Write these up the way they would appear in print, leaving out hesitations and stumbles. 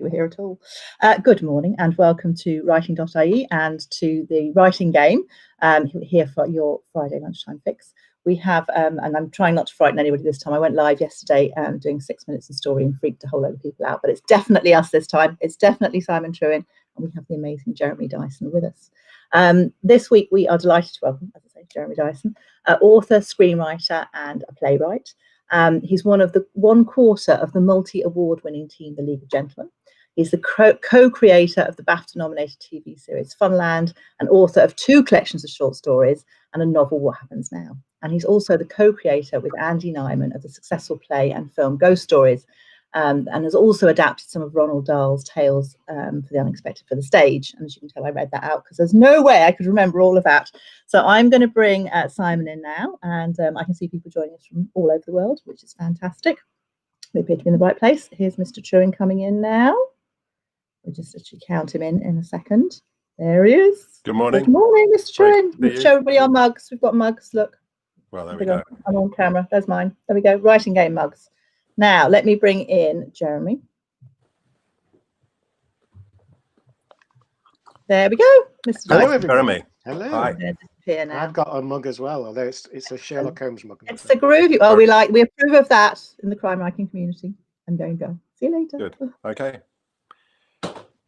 were here at all. Good morning and welcome to writing.ie and to the writing game, here for your Friday lunchtime fix. We have, and I'm trying not to frighten anybody this time. I went live yesterday doing 6 minutes of story and freaked a whole load of people out, but it's definitely us this time. It's definitely Simon Trewin, and we have the amazing Jeremy Dyson with us. This week we are delighted to welcome, as I say, Jeremy Dyson, author, screenwriter and a playwright. He's one quarter of the multi-award-winning team, The League of Gentlemen. He's the co-creator of the BAFTA-nominated TV series Funland, and author of 2 collections of short stories and a novel, What Happens Now. And he's also the co-creator with Andy Nyman of the successful play and film Ghost Stories, and has also adapted some of Roald Dahl's tales for the unexpected for the stage. And as you can tell, I read that out because there's no way I could remember all of that. So I'm going to bring Simon in now, and I can see people joining us from all over the world, which is fantastic. We appear to be in the right place. Here's Mr. Trewin coming in now. We'll just actually count him in a second. There he is. Good morning. Good morning, Mr. Trewin. We'll show everybody our mugs. We've got mugs, look. Well, there we go. I'm on camera. There's mine. There we go. Writing game mugs. Now, let me bring in Jeremy. There we go. Mr. Hello, everybody. Hello. Hi. Now. I've got a mug as well, although it's a Sherlock Holmes mug. It's the groovy. Oh, we approve of that in the crime writing community. I'm going to go. See you later. Good. Okay.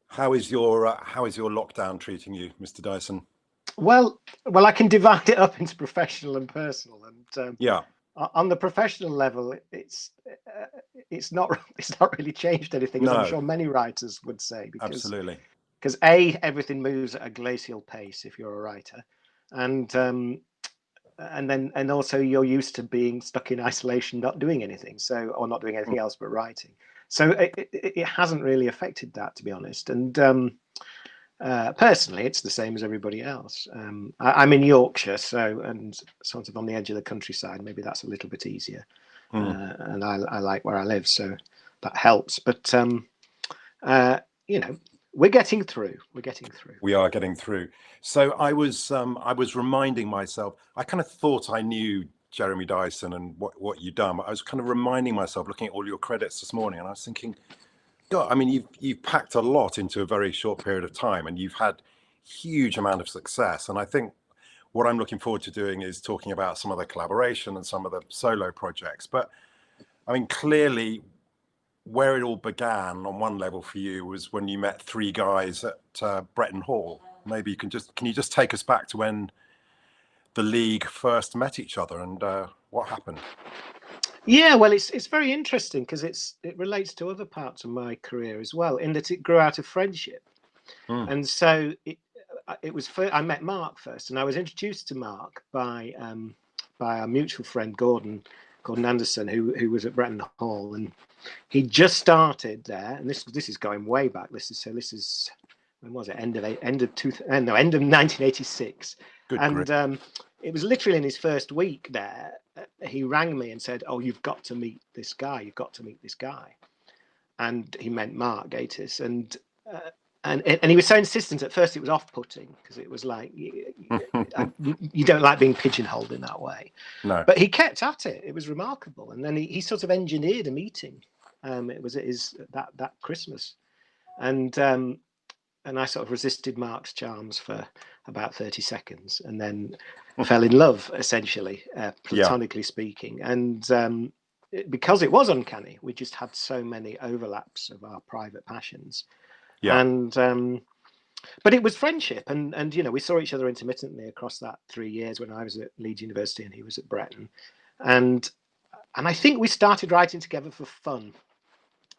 How is your lockdown treating you, Mr. Dyson? Well, I can divide it up into professional and personal, and yeah. On the professional level, it's not really changed anything, as I'm sure many writers would say. Absolutely. Because everything moves at a glacial pace if you're a writer, and also you're used to being stuck in isolation, not doing anything, or not doing anything else but writing. So it hasn't really affected that, to be honest. And personally, it's the same as everybody else. I'm in Yorkshire, and sort of on the edge of the countryside. Maybe that's a little bit easier, and I like where I live, so that helps. But we're getting through. We are getting through. So I was reminding myself. I kind of thought I knew Jeremy Dyson and what you've done. But I was kind of reminding myself, looking at all your credits this morning, and I was thinking, God, I mean, you've packed a lot into a very short period of time, and you've had huge amount of success. And I think what I'm looking forward to doing is talking about some of the collaboration and some of the solo projects. But I mean, clearly, where it all began on one level for you was when you met 3 guys at Bretton Hall. Maybe can you just take us back to when the League first met each other and what happened? Yeah, well, it's very interesting because it relates to other parts of my career as well, in that it grew out of friendship. And so it was I met Mark first, and I was introduced to Mark by our mutual friend Gordon Anderson, who was at Bretton Hall, and he just started there. And this is going way back. This is when was it? End of 1986. Good. And it was literally in his first week there. He rang me and said, "Oh, you've got to meet this guy. You've got to meet this guy." And he meant Mark Gatiss, and he was so insistent. At first, it was off-putting because it was like you don't like being pigeonholed in that way. No. But he kept at it. It was remarkable, and then he sort of engineered a meeting. It was at that Christmas, and I sort of resisted Mark's charms for about 30 seconds, and then fell in love, essentially, platonically speaking. And because it was uncanny, we just had so many overlaps of our private passions. Yeah. And but it was friendship, and we saw each other intermittently across that 3 years when I was at Leeds University and he was at Bretton, and I think we started writing together for fun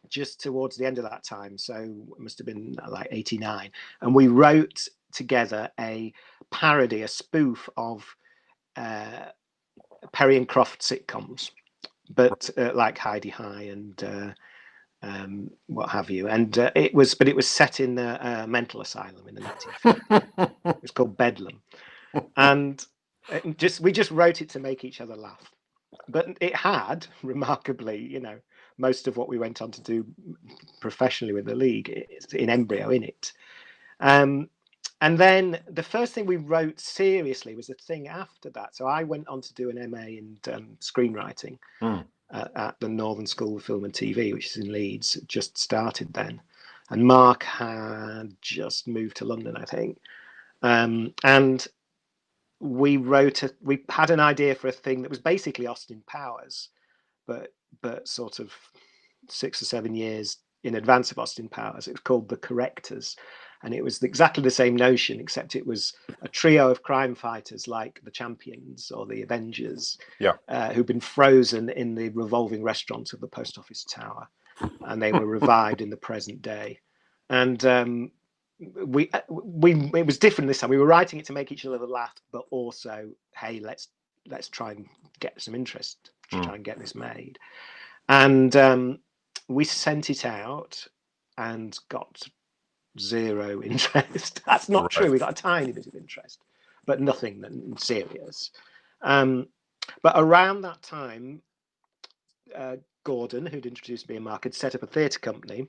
just towards the end of that time. So it must have been like 89, and we wrote together a parody, a spoof of Perry and Croft sitcoms, but like Heidi High and what have you. And it was set in a mental asylum in the 1950s. It was called Bedlam, and we just wrote it to make each other laugh. But it had, remarkably, most of what we went on to do professionally with the League is in embryo in it. And then the first thing we wrote seriously was the thing after that. So I went on to do an MA in screenwriting at the Northern School of Film and TV, which is in Leeds. It just started then. and Mark had just moved to London, I think. And we had an idea for a thing that was basically Austin Powers, but sort of 6 or 7 years in advance of Austin Powers. It was called The Correctors, and it was exactly the same notion, except it was a trio of crime fighters like the Champions or the Avengers, who'd been frozen in the revolving restaurants of the Post Office Tower, and they were revived in the present day. And it was different this time. We were writing it to make each other laugh, but also, hey, let's try and get some interest to try and get this made. And we sent it out and got zero interest. That's not true. We got a tiny bit of interest, but nothing serious. But around that time, Gordon, who'd introduced me and Mark, had set up a theatre company.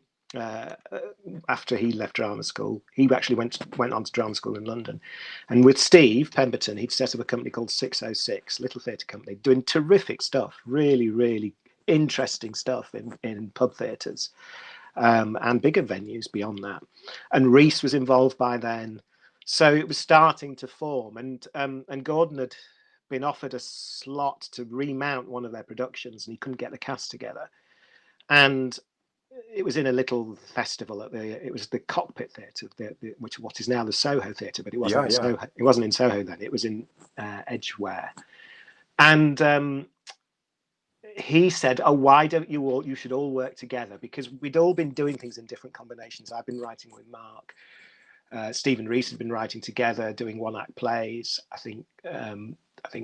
After he left drama school, he actually went on to drama school in London, and with Steve Pemberton, he'd set up a company called 606, little theatre company, doing terrific stuff, really, really interesting stuff in pub theatres, and bigger venues beyond that. And Reese was involved by then, so it was starting to form. And Gordon had been offered a slot to remount one of their productions, and he couldn't get the cast together. And it was in a little festival it was the Cockpit Theatre, what is now the Soho Theatre, but it wasn't. Soho, it wasn't in Soho then. It was in Edgware, and he said, "Oh, why don't you all? You should all work together," because we'd all been doing things in different combinations. I've been writing with Mark. Steve and Reese had been writing together, doing one-act plays. I think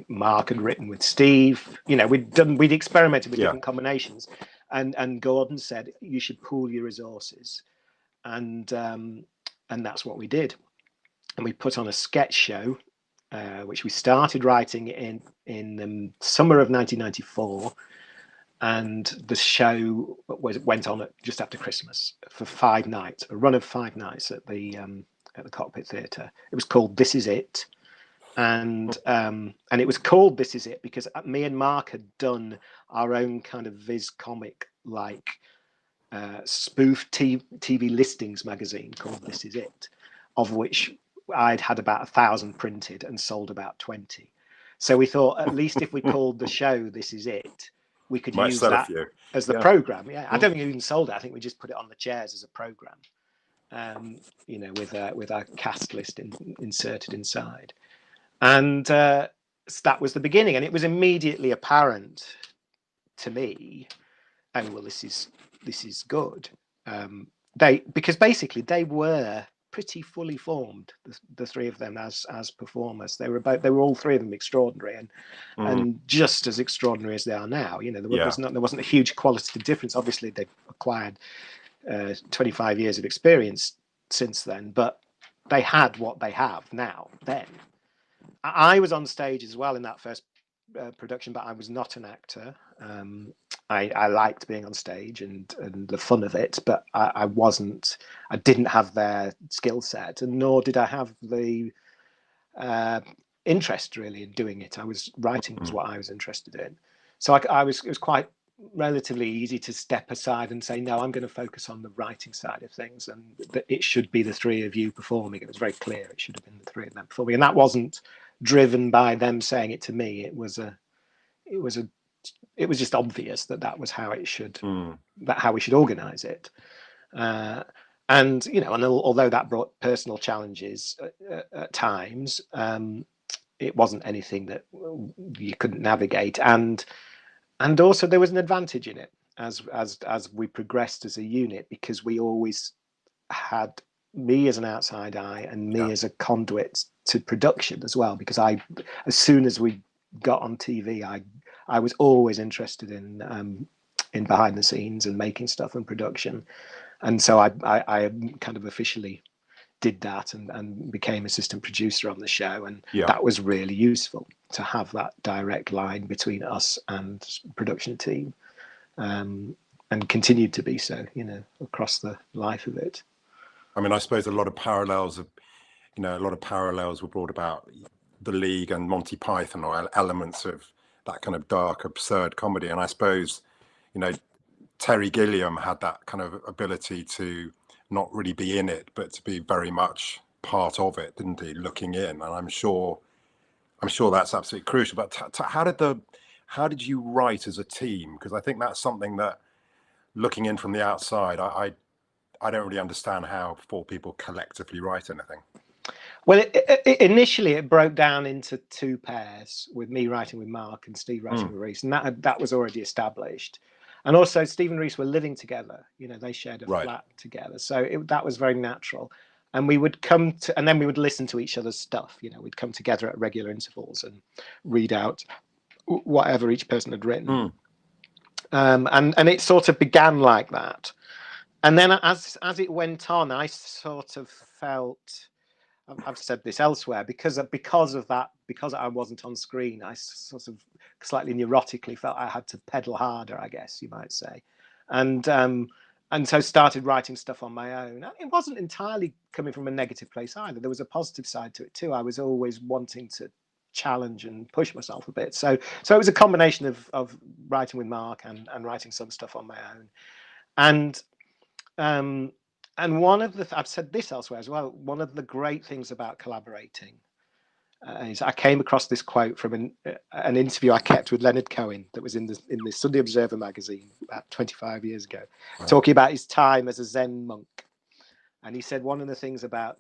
Mark had written with Steve. We'd experimented with different combinations. And Gordon said, you should pool your resources, and that's what we did. And we put on a sketch show, which we started writing in the summer of 1994, and the show went on just after Christmas for 5 nights, a run of 5 nights at the Cockpit Theatre. It was called This Is It. And it was called This Is It because me and Mark had done our own kind of Viz comic like spoof TV listings magazine called This Is It, of which I'd had about 1,000 printed and sold about 20. So we thought, at least if we called the show This Is It, we could use that as the program. Yeah, I don't think we even sold it. I think we just put it on the chairs as a program, with our cast list inserted inside. And that was the beginning, and it was immediately apparent to me, this is good. Because basically they were pretty fully formed, the three of them as performers. They were all three of them extraordinary, and just as extraordinary as they are now. There wasn't a huge qualitative difference. Obviously, they've acquired 25 years of experience since then, but they had what they have now then. I was on stage as well in that first production, but I was not an actor. I liked being on stage and the fun of it, but I didn't have their skill set, and nor did I have the interest really in doing it. Writing was what I was interested in. So it was quite relatively easy to step aside and say, no, I'm going to focus on the writing side of things, and that it should be the three of you performing. It was very clear it should have been the three of them performing, and that wasn't driven by them saying it to me. It was just obvious that was how it should, how we should organize it. And although that brought personal challenges at times, it wasn't anything that you couldn't navigate. And also there was an advantage in it as we progressed as a unit, because we always had me as an outside eye and me as a conduit to production as well, because as soon as we got on TV, I was always interested in behind the scenes and making stuff and production, and so I kind of officially did that and became assistant producer on the show, and that was really useful to have that direct line between us and production team, and continued to be so, across the life of it. I mean, I suppose a lot of parallels were brought about the League and Monty Python, or elements of that kind of dark, absurd comedy. And I suppose, Terry Gilliam had that kind of ability to not really be in it, but to be very much part of it, didn't he? Looking in, and I'm sure that's absolutely crucial. But how did you write as a team? Because I think that's something that, looking in from the outside, I don't really understand how four people collectively write anything. Well, initially it broke down into two pairs, with me writing with Mark and Steve writing with Reese, and that was already established. And also Steve and Reese were living together. You know, they shared a flat together, so that was very natural. And we would and then we would listen to each other's stuff. You know, we'd come together at regular intervals and read out whatever each person had written. And it sort of began like that. And then as it went on, I sort of felt, I've said this elsewhere, because of that, because I wasn't on screen, I sort of slightly neurotically felt I had to pedal harder, I guess you might say. And so started writing stuff on my own. It wasn't entirely coming from a negative place either. There was a positive side to it too. I was always wanting to challenge and push myself a bit. So it was a combination of writing with Mark and writing some stuff on my own. And one of the, I've said this elsewhere as well, one of the great things about collaborating is I came across this quote from an interview I kept with Leonard Cohen that was in the Sunday Observer magazine about 25 years ago, talking about his time as a Zen monk. And he said one of the things about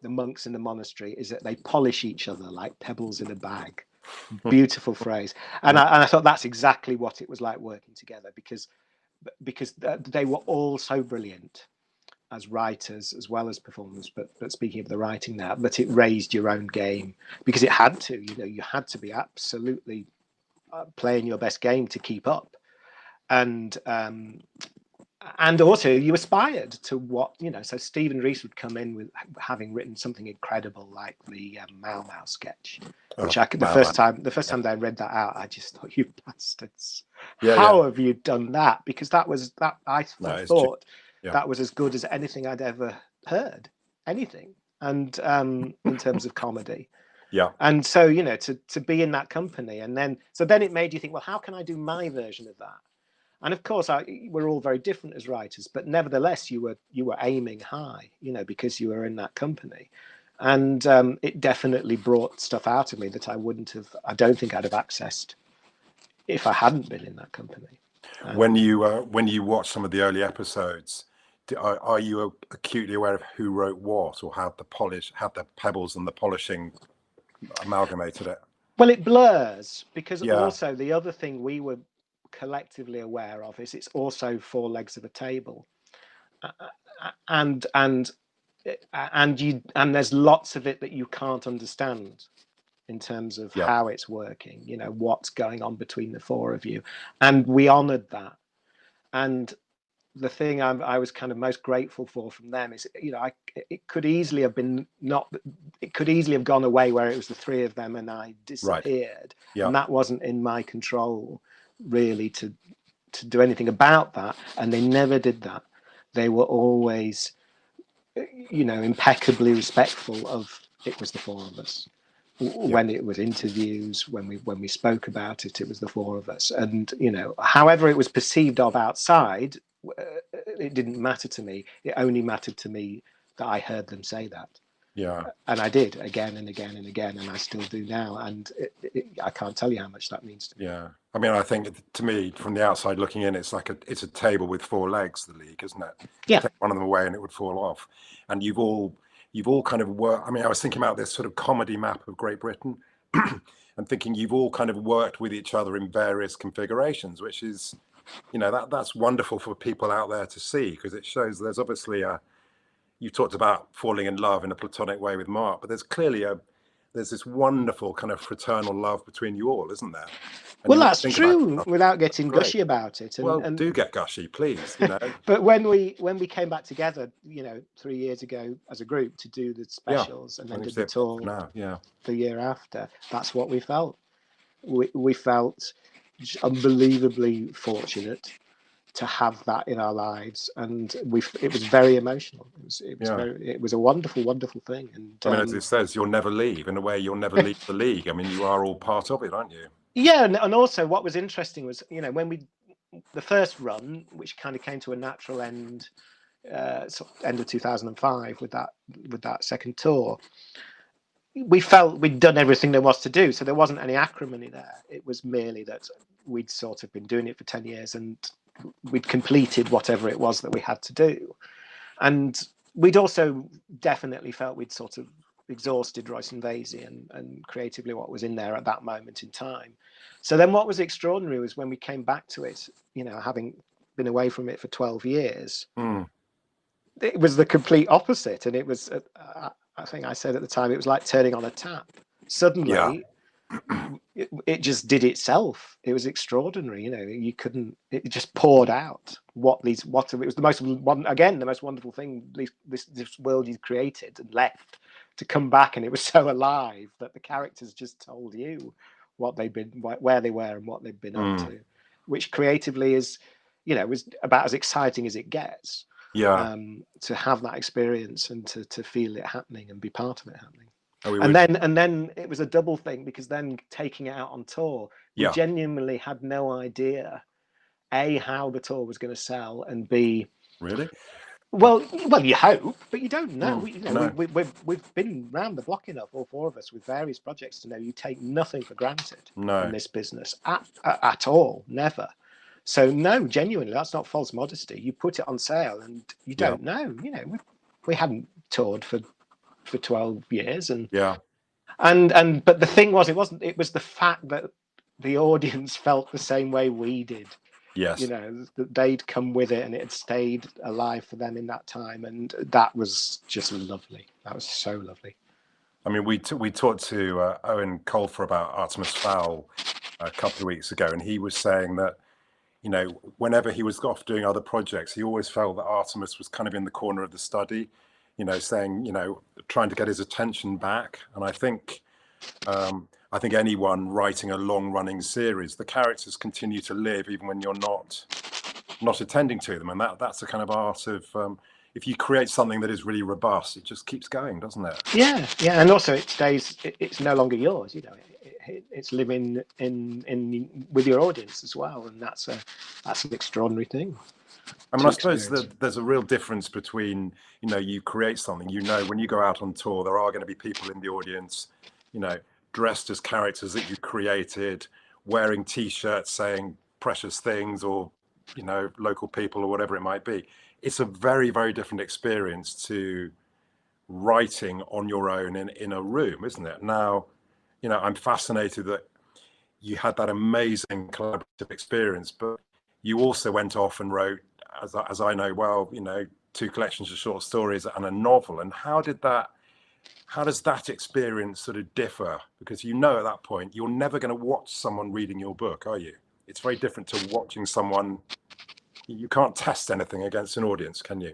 the monks in the monastery is that they polish each other like pebbles in a bag. Beautiful phrase. And I thought that's exactly what it was like working together, because they were all so brilliant as writers as well as performers, but speaking of the writing now, but it raised your own game, because it had to, you know, you had to be absolutely playing your best game to keep up. And also you aspired to what, you know, so Steve and Reese would come in with having written something incredible like the Mau Mau sketch, which the first time I read that out, I just thought, you bastards, how have you done that? Because that I thought that was as good as anything I'd ever heard, anything. And in terms of comedy. And so, you know, to be in that company, and then it made you think, well, how can I do my version of that? And of course, we're all very different as writers, but nevertheless, you were aiming high, you know, because you were in that company. And it definitely brought stuff out of me that I don't think I'd have accessed if I hadn't been in that company. When you watch some of the early episodes, are you acutely aware of who wrote what, or how the pebbles and the polishing amalgamated it? Well, it blurs, because also the other thing we were collectively aware of is it's also four legs of a table, and there's lots of it that you can't understand in terms of how it's working, you know, what's going on between the four of you, and we honored that. And the thing I was kind of most grateful for from them is, you know, it could easily have gone away where it was the three of them and I disappeared, and that wasn't in my control really to do anything about that. And they never did that. They were always, you know, impeccably respectful of it was the four of us. When it was interviews, when we spoke about it, it was the four of us. And, you know, however it was perceived of outside, it didn't matter to me. It only mattered to me that I heard them say that. And I did again and again and again, and I still do now. And I can't tell you how much that means to me. I mean, I think, to me, from the outside looking in, it's a table with four legs, the league, isn't it? Take one of them away and it would fall off. And you've all kind of worked. I mean, I was thinking about this sort of comedy map of Great Britain and thinking you've all kind of worked with each other in various configurations, which is, you know, that's wonderful for people out there to see, because it shows there's obviously you talked about falling in love in a platonic way with Mark, but there's clearly there's this wonderful kind of fraternal love between you all, isn't there? And well, that's true, without getting gushy about it. And do get gushy, please. You know. But when we came back together, you know, 3 years ago as a group to do the specials and then did the tour the year after, that's what we felt. We felt unbelievably fortunate to have that in our lives, and it was very emotional. It was a wonderful thing. And I mean, as it says, you'll never leave. In a way, you'll never leave the league. I mean, you are all part of it, aren't you? Yeah, and also what was interesting was, you know, when the first run, which kind of came to a natural end end of 2005 with that second tour, we felt we'd done everything there was to do. So there wasn't any acrimony there. It was merely that we'd sort of been doing it for 10 years and we'd completed whatever it was that we had to do. And we'd also definitely felt we'd sort of exhausted Royce and Vasey and creatively what was in there at that moment in time. So then what was extraordinary was when we came back to it, you know, having been away from it for 12 years, it was the complete opposite. And it was, I think I said at the time, it was like turning on a tap. Suddenly, it just did itself. It was extraordinary. You know, you couldn't, it just poured out it was the most wonderful thing, this world you'd created and left, to come back, and it was so alive that the characters just told you what they'd been, where they were and what they'd been up to, which creatively is, you know, was about as exciting as it gets. To have that experience and to feel it happening and be part of it happening. And then it was a double thing, because then taking it out on tour, we genuinely had no idea, A, how the tour was going to sell, and B, really, well, you hope, but you don't know. We've been round the block enough, all four of us, with various projects, to know you take nothing for granted in this business at all, never. So no, genuinely, that's not false modesty. You put it on sale and you don't know. You know, we hadn't toured for 12 years, and but the thing was, it was the fact that the audience felt the same way we did. Yes. You know, that they'd come with it and it had stayed alive for them in that time, and that was just lovely. That was so lovely. I mean, we talked to Owen Colfer about Artemis Fowl a couple of weeks ago, and he was saying that, you know, whenever he was off doing other projects, he always felt that Artemis was kind of in the corner of the study, you know, saying, you know, trying to get his attention back. And I think anyone writing a long-running series, the characters continue to live even when you're not attending to them, and that's the kind of art of if you create something that is really robust, it just keeps going, doesn't it? Yeah, and also it stays. It's no longer yours. You know, it's living in with your audience as well, and that's an extraordinary thing. I mean, I suppose that there's a real difference between, you know, you create something, you know, when you go out on tour, there are going to be people in the audience, you know, dressed as characters that you created, wearing T-shirts saying precious things, or, you know, local people or whatever it might be. It's a very, very different experience to writing on your own in a room, isn't it? Now, you know, I'm fascinated that you had that amazing collaborative experience, but you also went off and wrote, as I know well, you know, 2 collections of short stories and a novel. And how does that experience sort of differ? Because, you know, at that point, you're never going to watch someone reading your book, are you? It's very different to watching someone. You can't test anything against an audience, can you?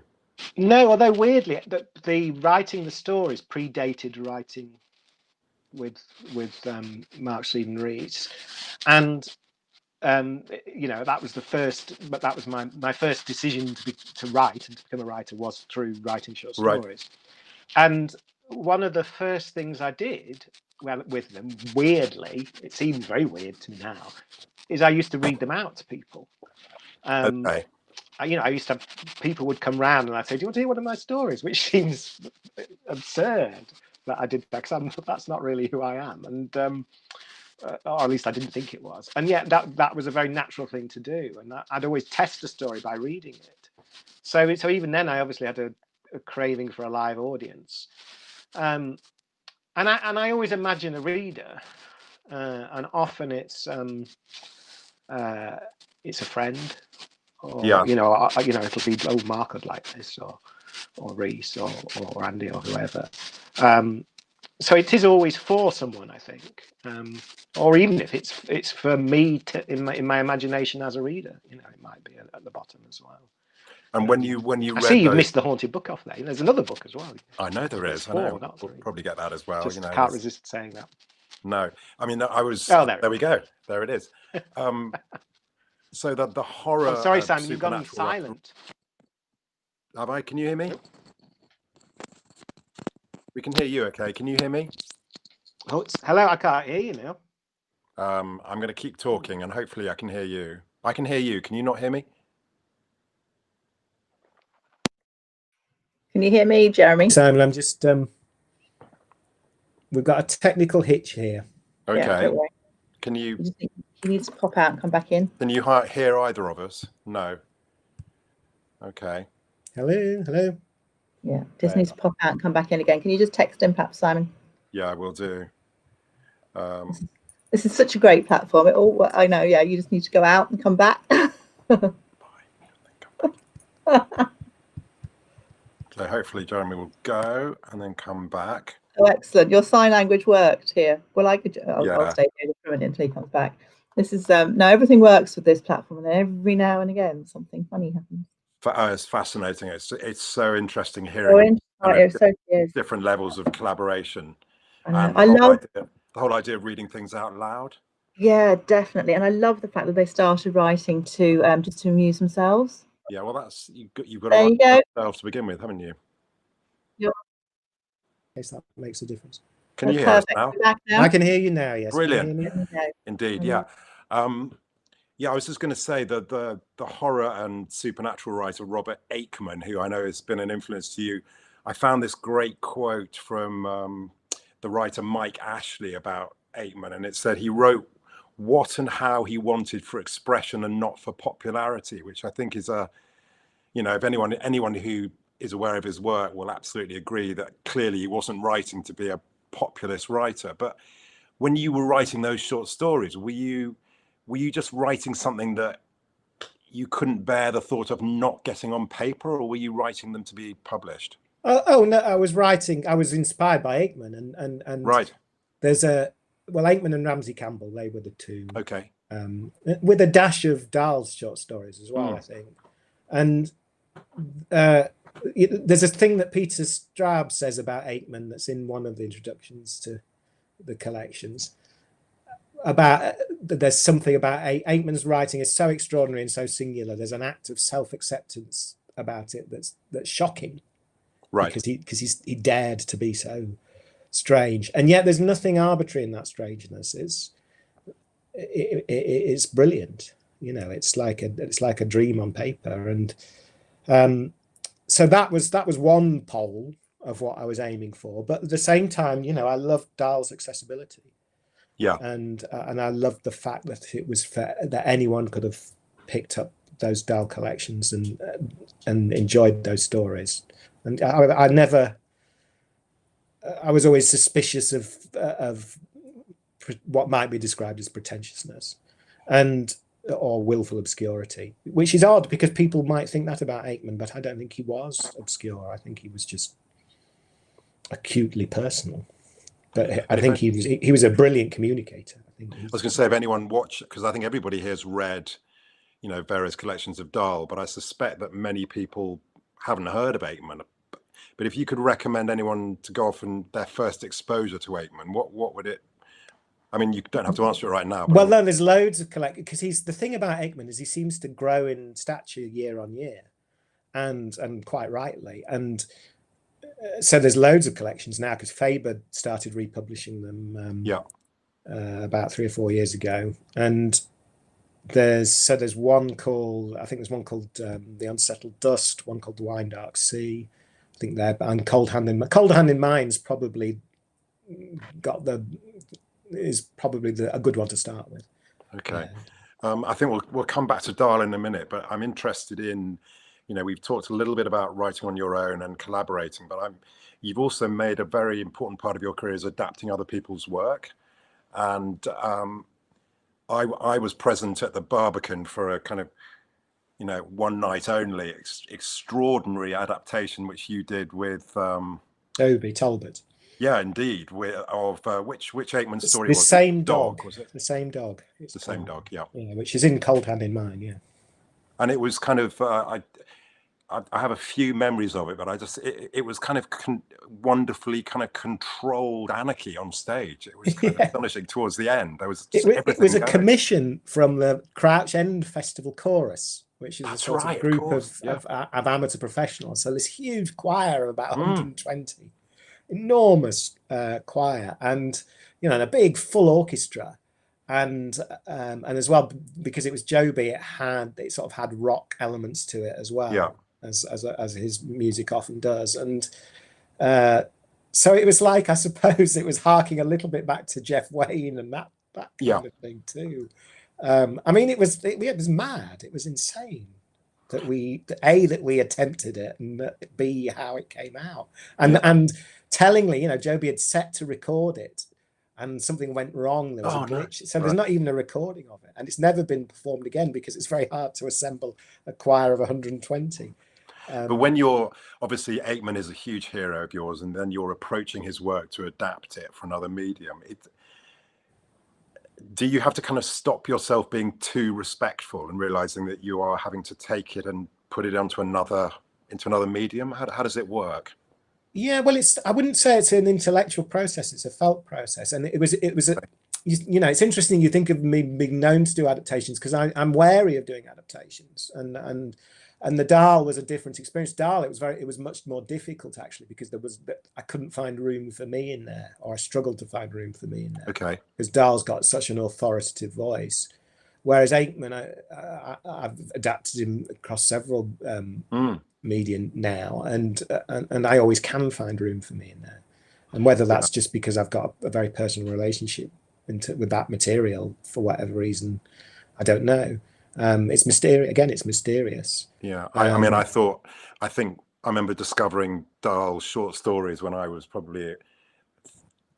No, although weirdly, the writing the stories predated writing with Mark Stephen Rees, and you know, that was the first. But that was my first decision to write and to become a writer, was through writing short stories. Right. And one of the first things I did, well, with them, weirdly, it seems very weird to me now, is I used to read them out to people. Okay. You know, I used to have people would come round and I'd say, "Do you want to hear one of my stories?" Which seems absurd that I did that, because that's not really who I am, and or at least I didn't think it was. And yet that was a very natural thing to do, and I'd always test a story by reading it. So even then, I obviously had a craving for a live audience, and I always imagine a reader, and often it's a friend. Or, you know, it'll be Mark would like this, or Reese, or Andy, or whoever. So it is always for someone, I think, or even if it's for me in my imagination as a reader, you know, it might be at the bottom as well. And when you I see you've missed the Haunted Book off there. There's another book as well. I know there is. I know. We'll probably get that as well. Just, you know, can't resist saying that. No, I mean, I was. Oh, there we go. There it is. So that the horror. Oh, sorry, Sam, you've gone silent. Have I? Can you hear me? We can hear you. Okay. Can you hear me? Oh, hello. I can't hear you now. I'm going to keep talking, and hopefully I can hear you. I can hear you. Can you not hear me? Can you hear me, Jeremy? Simon, I'm just we've got a technical hitch here. Okay. Yeah, don't worry. Can you He needs to pop out and come back in. Can you hear either of us? No. Okay. Hello, hello. Yeah, just needs to pop out and come back in again. Can you just text him, perhaps, Simon? Yeah, I will do. This is such a great platform. I know. Yeah, you just need to go out and come back. So hopefully Jeremy will go and then come back. Oh, excellent. Your sign language worked here. Well, I'll Yeah. stay here for a minute until he comes back. This is no, everything works with this platform, and then every now and again something funny happens. It's fascinating. It's so interesting hearing different levels of collaboration. And the whole idea of reading things out loud. Yeah, definitely. And I love the fact that they started writing to just to amuse themselves. Yeah, well, that's you've got there to write yourself to begin with, haven't you? Yeah. Yes, that makes a difference. Can you hear us now? I can hear you now. Yes. Brilliant. Indeed. Yeah. Yeah, I was just going to say that the horror and supernatural writer Robert Aikman, who I know has been an influence to you, I found this great quote from the writer Mike Ashley about Aikman, and it said he wrote what and how he wanted for expression and not for popularity, which I think is if anyone who is aware of his work will absolutely agree that clearly he wasn't writing to be a populist writer. But when you were writing those short stories, were you just writing something that you couldn't bear the thought of not getting on paper, or were you writing them to be published? Oh no, I was inspired by Aikman, and right. There's Aikman and Ramsey Campbell, they were the two. Okay. With a dash of Dahl's short stories as well, I think. And there's a thing that Peter Straub says about Aikman that's in one of the introductions to the collections. There's something about Aikman's writing is so extraordinary and so singular. There's an act of self-acceptance about it that's shocking, right? Because he dared to be so strange, and yet there's nothing arbitrary in that strangeness. It's brilliant. It's like a dream on paper, and so that was one pole of what I was aiming for. But at the same time, I loved Dahl's accessibility. Yeah, and I loved the fact that it was that anyone could have picked up those Dahl collections and enjoyed those stories. And I was always suspicious of what might be described as pretentiousness or willful obscurity, which is odd because people might think that about Aikman, but I don't think he was obscure. I think he was just acutely personal. But I think he was a brilliant communicator. I was going to say, if anyone watched, because I think everybody here has read, various collections of Dahl, but I suspect that many people haven't heard of Aikman. But if you could recommend anyone to go off and their first exposure to Aikman, what would it? I mean, you don't have to answer it right now. Well, no, there's loads of because the thing about Aikman is he seems to grow in stature year on year, and quite rightly. And so there's loads of collections now because Faber started republishing them about 3 or 4 years ago. And there's one called The Unsettled Dust, one called The Wine Dark Sea. I think and Cold Hand in Mind's probably is probably a good one to start with. Okay. I think we'll come back to Dahl in a minute, but I'm interested in, we've talked a little bit about writing on your own and collaborating, but you've also made a very important part of your career is adapting other people's work. And I was present at the Barbican for a kind of, one night only extraordinary adaptation, which you did with Toby Talbot. Yeah, indeed. Of which Aikman story was it? Same dog. Was it? The Same Dog. It's the Same Dog, yeah. Yeah, which is in Cold Hand in Mind, yeah. And it was kind of, I have a few memories of it, but it was kind of wonderfully kind of controlled anarchy on stage. It was kind of astonishing towards the end. There was it was a commission from the Crouch End Festival Chorus, which is a sort of group of amateur professionals. So this huge choir of about 120. Enormous choir, and and a big full orchestra, and as well because it was Joby, it sort of had rock elements to it as well. Yeah. as his music often does. And so it was like, I suppose it was harking a little bit back to Jeff Wayne and that kind of thing too. I mean, it was mad. It was insane that we attempted it, and B, how it came out. And tellingly, you know, Joby had set to record it and something went wrong. There was a glitch. So there's not even a recording of it. And it's never been performed again because it's very hard to assemble a choir of 120. But when you're, obviously Aikman is a huge hero of yours, and then you're approaching his work to adapt it for another medium, do you have to kind of stop yourself being too respectful and realizing that you are having to take it and put it into another medium? How does it work? Yeah, well, I wouldn't say it's an intellectual process. It's a felt process. And it was you know, it's interesting you think of me being known to do adaptations, because I'm wary of doing adaptations, and the Dahl was a different experience. Dahl, it was much more difficult actually, because I couldn't find room for me in there, or I struggled to find room for me in there. Okay. Because Dahl's got such an authoritative voice, whereas Aikman, I've adapted him across several media now, and I always can find room for me in there. And whether that's just because I've got a very personal relationship with that material for whatever reason, I don't know. It's mysterious. Again, it's mysterious. Yeah, I mean, I think I remember discovering Dahl's short stories when I was probably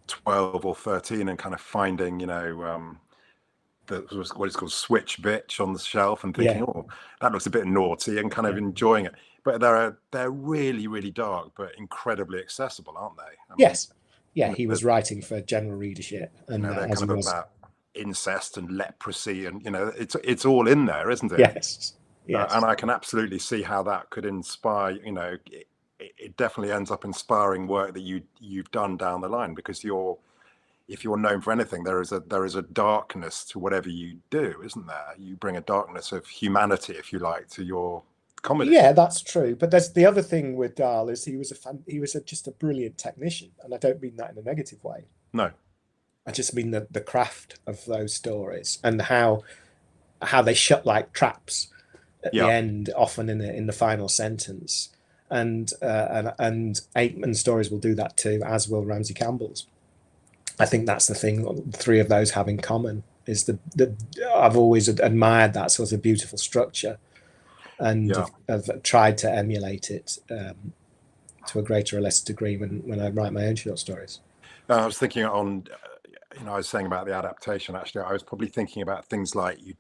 12 or 13, and kind of finding, you know, what is called Switch Bitch on the shelf, and thinking, oh, that looks a bit naughty, and kind of enjoying it. But they're really, really dark, but incredibly accessible, aren't they? I mean, yes. Yeah, he was writing for general readership, and they're kind of about incest and leprosy, and you know, it's all in there, isn't it? Yes. And I can absolutely see how that could inspire. You know, it definitely ends up inspiring work that you've done down the line, because if you're known for anything, there is a darkness to whatever you do, isn't there? You bring a darkness of humanity, if you like, to your comedy. Yeah, that's true. But there's the other thing with Dahl is he was just a brilliant technician, and I don't mean that in a negative way. No, I just mean the craft of those stories, and how they shut like traps at the end, often in the final sentence. And Aikman's stories will do that too, as will Ramsey Campbell's. I think that's the thing the three of those have in common, is I've always admired that sort of beautiful structure, and have tried to emulate it to a greater or lesser degree when I write my own short stories. I was thinking I was saying about the adaptation, actually, I was probably thinking about things like you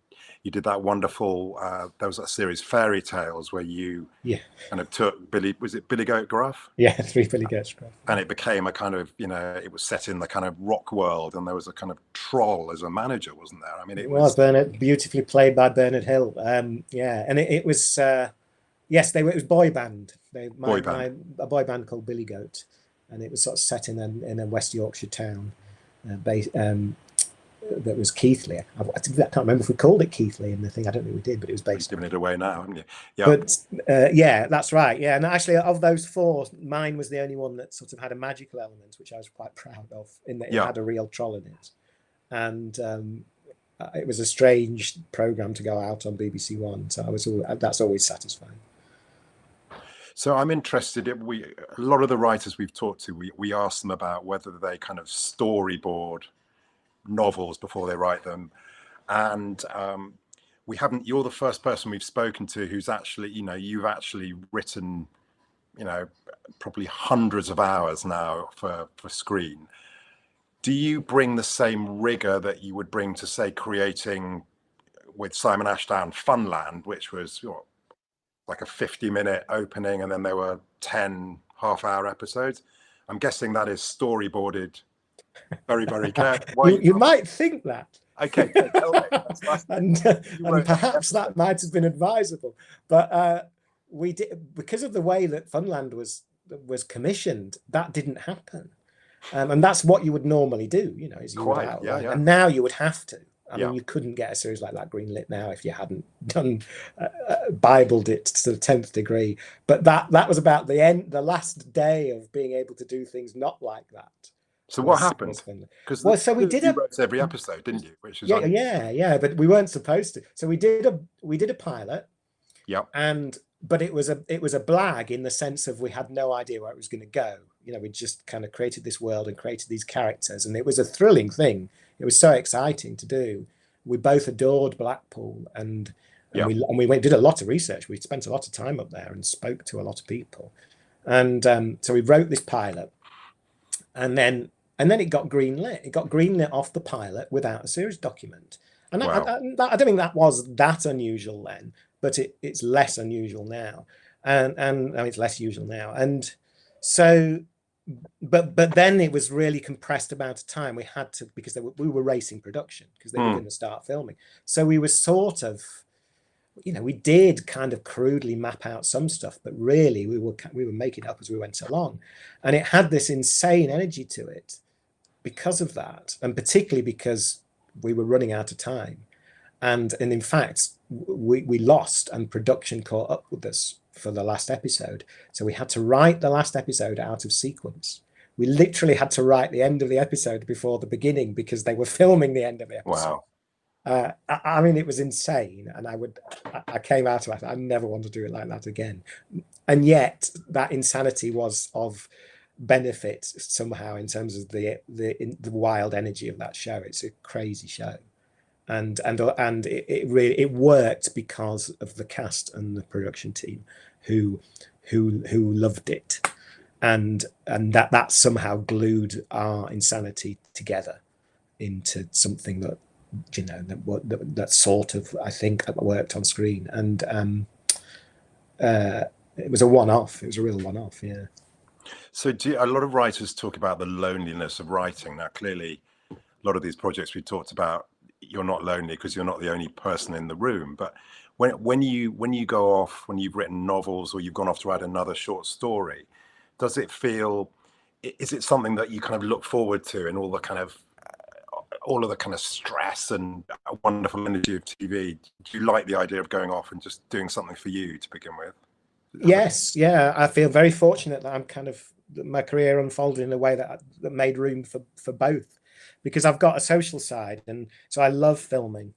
did that wonderful, there was that series Fairy Tales where you kind of took Billy Goat Gruff? Yeah, 3 Billy Goat Gruff. And it became a kind of, you know, it was set in the kind of rock world, and there was a kind of troll as a manager, wasn't there? I mean, it was Bernard, beautifully played by Bernard Hill. And it was, it was boy band. A boy band called Billy Goat, and it was sort of set in a West Yorkshire town. That was Keighley. I can't remember if we called it Keighley in the thing. I don't think we did, but it was based. Giving it away now, haven't you? Yeah. But that's right. Yeah, and actually, of those 4, mine was the only one that sort of had a magical element, which I was quite proud of, in that it had a real troll in it, and it was a strange program to go out on BBC One. So that's always satisfying. So I'm interested. A lot of the writers we've talked to, we ask them about whether they kind of storyboard novels before they write them, and we haven't. You're the first person we've spoken to who's actually, you know, you've actually written, you know, probably hundreds of hours now for screen. Do you bring the same rigor that you would bring to, say, creating with Simon Ashdown Funland, which was like a 50-minute opening, and then there were 10 half-hour episodes? I'm guessing that is storyboarded very, very carefully. You might think that. Okay. and perhaps that might have been advisable. But we did, because of the way that Funland was commissioned, that didn't happen. And that's what you would normally do, you know, is you would outline. And now you would have to. I mean, you couldn't get a series like that greenlit now if you hadn't done Bibled it to the 10th degree. But that was about the last day of being able to do things not like that. So what happened? Because we did wrote every episode, didn't you? Which is but we weren't supposed to. So we did a pilot. Yeah. And but it was a blag in the sense of we had no idea where it was going to go. You know, we just kind of created this world and created these characters, and it was a thrilling thing. It was so exciting to do. We both adored Blackpool, and we did a lot of research. We spent a lot of time up there and spoke to a lot of people, and so we wrote this pilot, and then it got greenlit. It got greenlit off the pilot without a series document, and Wow. I don't think that was that unusual then, but it's less unusual now, and I mean, it's less usual now, and so. But then it was really compressed amount of time. We had to, because we were racing production because they were going to start filming. So we were sort of, you know, we did kind of crudely map out some stuff, but really we were making it up as we went along, and it had this insane energy to it because of that, and particularly because we were running out of time, and in fact we lost, and production caught up with us for the last episode. So we had to write the last episode out of sequence. We literally had to write the end of the episode before the beginning because they were filming the end of the episode. Wow. I mean, it was insane. And I came out of it. I never want to do it like that again. And yet that insanity was of benefit somehow in terms of the wild energy of that show. It's a crazy show. And it really worked because of the cast and the production team who loved it, and that somehow glued our insanity together into something that, you know, that sort of, I think, worked on screen. And it was a one-off. It was a real one-off. Yeah. So a lot of writers talk about the loneliness of writing. Now, clearly, a lot of these projects we talked about, you're not lonely because you're not the only person in the room. But when you go off, when you've written novels or you've gone off to write another short story, does it feel, is it something that you kind of look forward to, and all of the kind of stress and wonderful energy of TV? Do you like the idea of going off and just doing something for you to begin with? Yes, yeah. I feel very fortunate that my career unfolded in a way that made room for both, because I've got a social side, and so I love filming,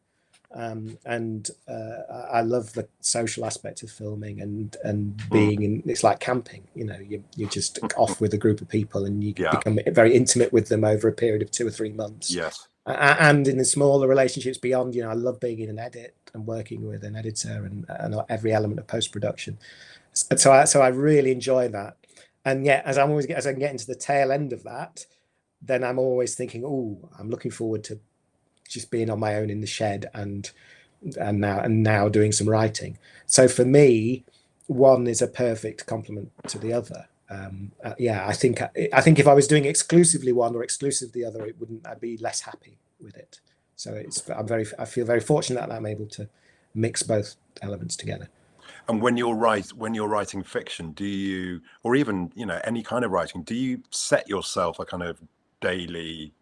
and I love the social aspect of filming and being in. It's like camping, you know. You're just off with a group of people, and you become very intimate with them over a period of 2 or 3 months. Yes. And in the smaller relationships beyond, you know, I love being in an edit and working with an editor and every element of post-production. So I really enjoy that. And yet, as I get into the tail end of that, then I'm always thinking, oh, I'm looking forward to just being on my own in the shed and now doing some writing. So for me, one is a perfect complement to the other. I think if I was doing exclusively one or exclusively the other, I'd be less happy with it. So I feel very fortunate that I'm able to mix both elements together. And when you're writing fiction, do you, or even, you know, any kind of writing, do you set yourself a kind of daily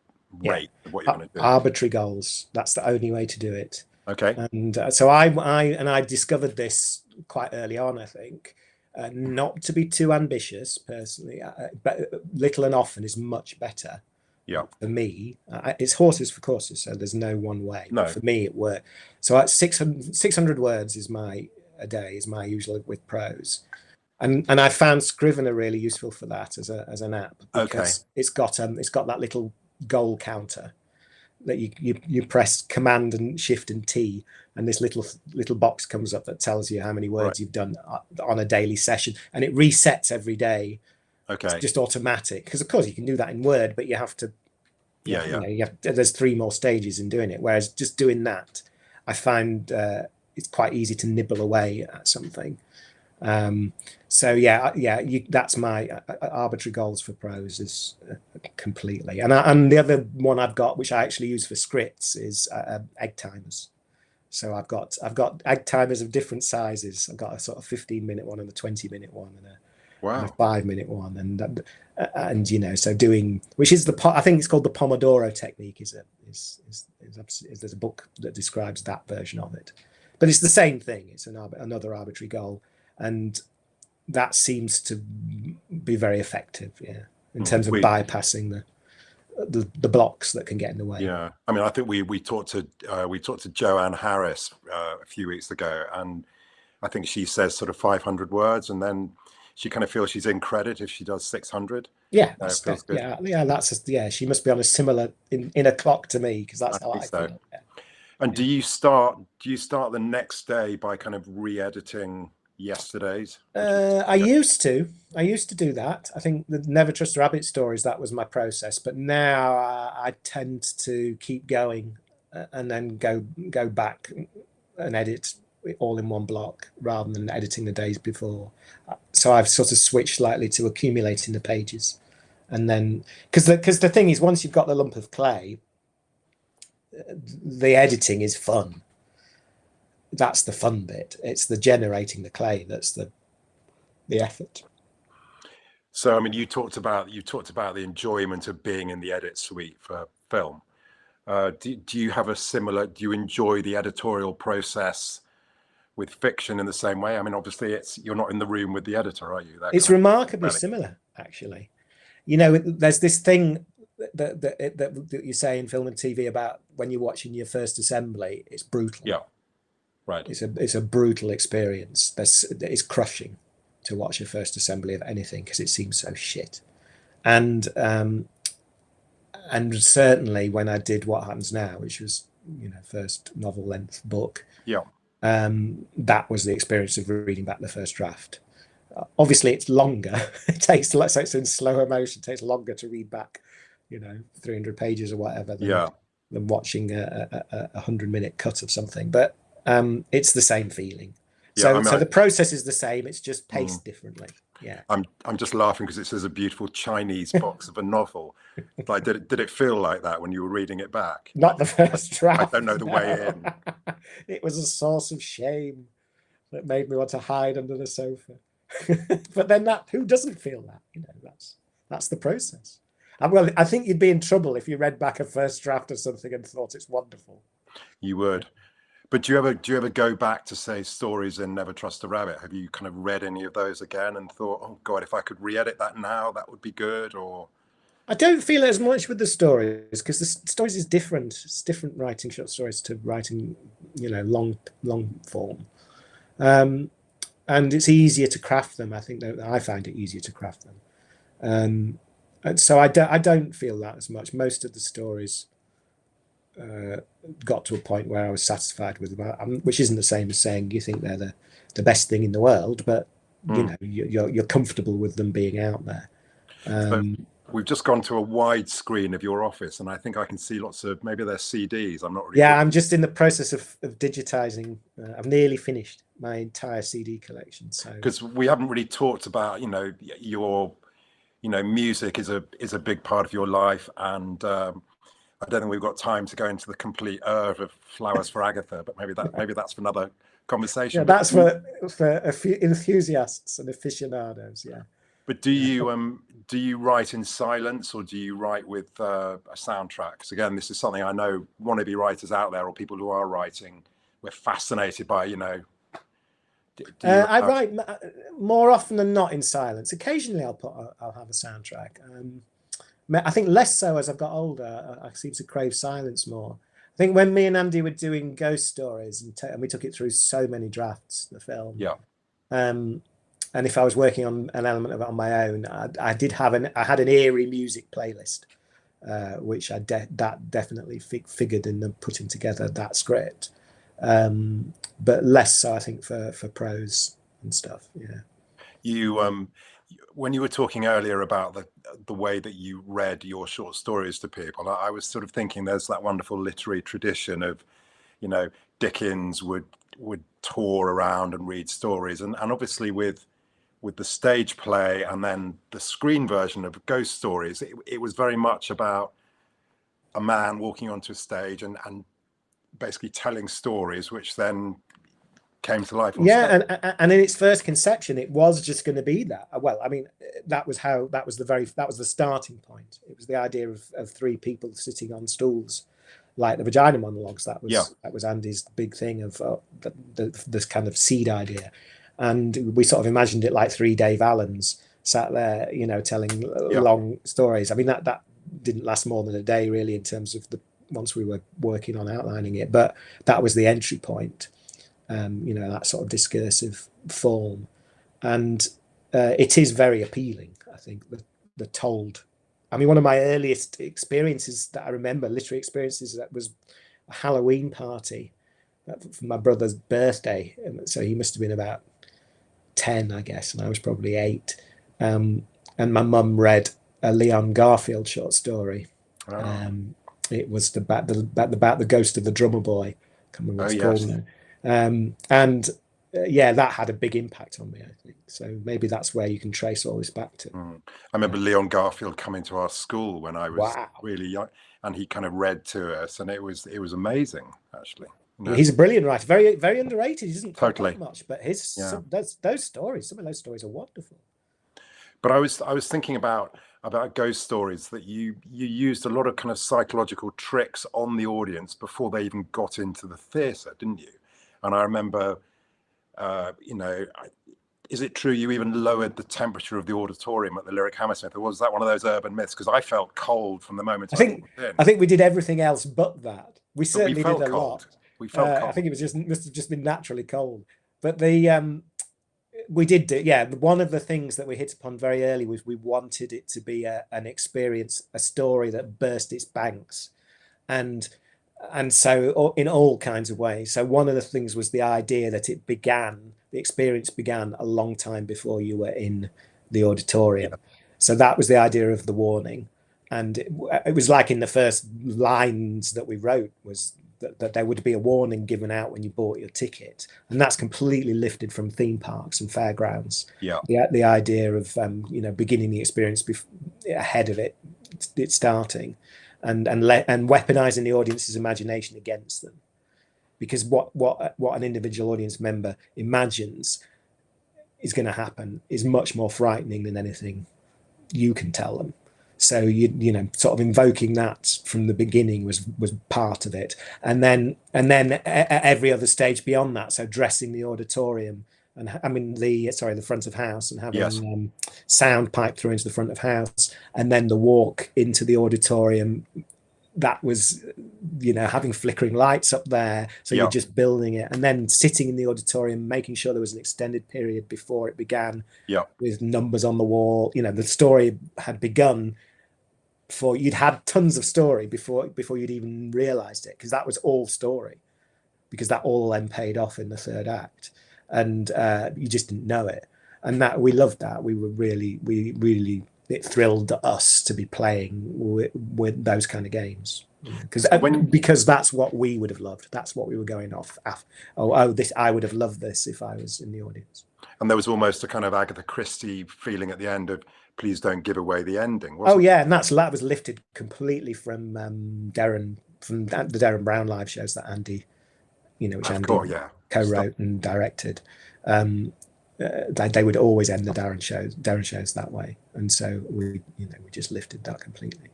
rate of what you're going to do? Arbitrary goals. That's the only way to do it. Okay. And so I discovered this quite early on, I think, not to be too ambitious personally, but little and often is much better. Yeah. For me, it's horses for courses, so there's no one way. No. But for me, it worked. So at 600 words a day is my usual with prose. And I found Scrivener really useful for that as an app, because it's got that little goal counter that you press Command and Shift and T, and this little box comes up that tells you how many words you've done on a daily session, and it resets every day. Okay. It's just automatic, because of course you can do that in Word, but you have to. There's 3 more stages in doing it. Whereas just doing that, I find it's quite easy to nibble away at something. That's my arbitrary goals for prose is completely. And the other one I've got, which I actually use for scripts, is egg timers. So I've got egg timers of different sizes. I've got a sort of 15-minute one and a 20-minute one and a 5-minute one, and you know, so doing, which is I think it's called the Pomodoro Technique. There's a book that describes that version of it, but it's the same thing. It's another arbitrary goal. And that seems to be very effective, in terms of bypassing the blocks that can get in the way. Yeah, I mean, I think we talked to Joanne Harris a few weeks ago, and I think she says sort of 500 words, and then she kind of feels she's in credit if she does 600. Yeah, It feels good. yeah. She must be on a similar in a clock to me, because that's how I feel. Yeah. And do you start the next day by kind of re-editing yesterday's? I used to do that. I think the Never Trust a Rabbit stories, that was my process. But now I tend to keep going and then go back and edit all in one block rather than editing the days before. So I've sort of switched slightly to accumulating the pages, and then because the thing is, once you've got the lump of clay, the editing is fun. That's the fun bit. It's the generating the clay that's the effort. So I mean, you talked about the enjoyment of being in the edit suite for film. Do you have a similar? Do you enjoy the editorial process with fiction in the same way? I mean, obviously, you're not in the room with the editor, are you? It's remarkably similar, actually. You know, there's this thing that you say in film and TV about when you're watching your first assembly. It's brutal. Yeah, right. It's a brutal experience. It's crushing to watch a first assembly of anything because it seems so shit. And certainly when I did What Happens Now, which was, first novel length book. Yeah. That was the experience of reading back the first draft. Obviously, it's longer. It takes, so it's in slower motion. It takes longer to read back, 300 pages or whatever than watching a 100-minute cut of something. But it's the same feeling. So the process is the same. It's just paced differently. Yeah. I'm just laughing because it says a beautiful Chinese box of a novel. Like, did it feel like that when you were reading it back? Not the first draft. I don't know the way in. It was a source of shame that made me want to hide under the sofa. But then who doesn't feel that? That's the process. Well, I think you'd be in trouble if you read back a first draft of something and thought it's wonderful. You would. But do you ever go back to, say, stories in Never Trust a Rabbit? Have you kind of read any of those again and thought, oh God, if I could re-edit that now, that would be good? Or I don't feel it as much with the stories, because the stories is different. It's different writing short stories to writing, long form, and it's easier to craft them. I think that I find it easier to craft them, and so I don't feel that as much. Most of the stories got to a point where I was satisfied with them, which isn't the same as saying you think they're the best thing in the world, but you're comfortable with them being out there. We've just gone to a wide screen of your office, and I think I can see lots of, maybe they're CDs. I'm not really. Yeah, I'm just in the process of digitizing. I've nearly finished my entire CD collection. So because we haven't really talked about, your, music is a big part of your life, and I don't think we've got time to go into the complete oeuvre of Flowers for Agatha, but maybe that's for another conversation. Yeah, that's for a few enthusiasts and aficionados. Yeah. But do you write in silence, or do you write with a soundtrack? Because again, this is something I know wannabe writers out there, or people who are writing, we're fascinated by. I write more often than not in silence. Occasionally, I'll have a soundtrack. I think less so as I've got older. I seem to crave silence more. I think when me and Andy were doing ghost stories, and we took it through so many drafts, the film. Yeah. And if I was working on an element of it on my own, I had an eerie music playlist, which that definitely figured in the putting together that script, but less so I think for prose and stuff. Yeah. You when you were talking earlier about the way that you read your short stories to people, I was sort of thinking there's that wonderful literary tradition of, Dickens would tour around and read stories, and obviously with the stage play and then the screen version of Ghost Stories, it was very much about a man walking onto a stage and basically telling stories, which then came to life on stage. And in its first conception, it was just going to be that. Well, I mean, that was the starting point. It was the idea of three people sitting on stools, like the vagina monologues. That was Andy's big thing of this kind of seed idea. And we sort of imagined it like three Dave Allens sat there, telling long stories. I mean, that didn't last more than a day, really, in terms of once we were working on outlining it. But that was the entry point. you know, that sort of discursive form. And it is very appealing, I think, the told. I mean, one of my earliest experiences that I remember, literary experiences, that was a Halloween party for my brother's birthday. And so he must have been about 10, I guess, and I was probably 8. And my mum read a Leon Garfield short story. Oh. It was about the ghost of the drummer boy. I can't remember what it's called now. Yeah, that had a big impact on me, I think. So maybe that's where you can trace all this back to. I remember Leon Garfield coming to our school when I was really young, and he kind of read to us, and it was amazing, actually. You know? He's a brilliant writer, very, very underrated. He doesn't talk Totally. that much, but those stories, some of those stories are wonderful. But I was thinking about ghost stories, that you used a lot of kind of psychological tricks on the audience before they even got into the theatre, didn't you? And I remember, you know, is it true you even lowered the temperature of the auditorium at the Lyric Hammersmith, or was that one of those urban myths? Because I felt cold from the moment I walked in. I think we did everything else but that. We certainly did a cold. lot. We felt cold. I think it was must have just been naturally cold. But we did do, yeah. One of the things that we hit upon very early was we wanted it to be an experience, a story that burst its banks, and so in all kinds of ways. So one of the things was the idea that the experience began a long time before you were in the auditorium. Yeah. So that was the idea of the warning, and it was like in the first lines that we wrote was that there would be a warning given out when you bought your ticket, and that's completely lifted from theme parks and fairgrounds. Yeah, the idea of you know, beginning the experience ahead of it starting, and weaponizing the audience's imagination against them, because what an individual audience member imagines is going to happen is much more frightening than anything you can tell them. So you know, sort of invoking that from the beginning was part of it, and then at every other stage beyond that. So dressing the auditorium, and I mean the front of house, and having sound pipe through into the front of house, and then the walk into the auditorium. That was, you know, having flickering lights up there, so you're just building it, and then sitting in the auditorium, making sure there was an extended period before it began, with numbers on the wall. You know, the story had begun before you'd had tons of story before you'd even realized it, because that was all story, because that all then paid off in the third act, and you just didn't know it, and that we loved that. We really it thrilled us to be playing with those kind of games, because that's what we would have loved. That's what we were going off. I would have loved this if I was in the audience. And there was almost a kind of Agatha Christie feeling at the end of, please don't give away the ending. Yeah, and that was lifted completely from the Derren Brown live shows that Andy, you know, which Andy co-wrote and directed. They would always end the Darren shows that way, and so we just lifted that completely.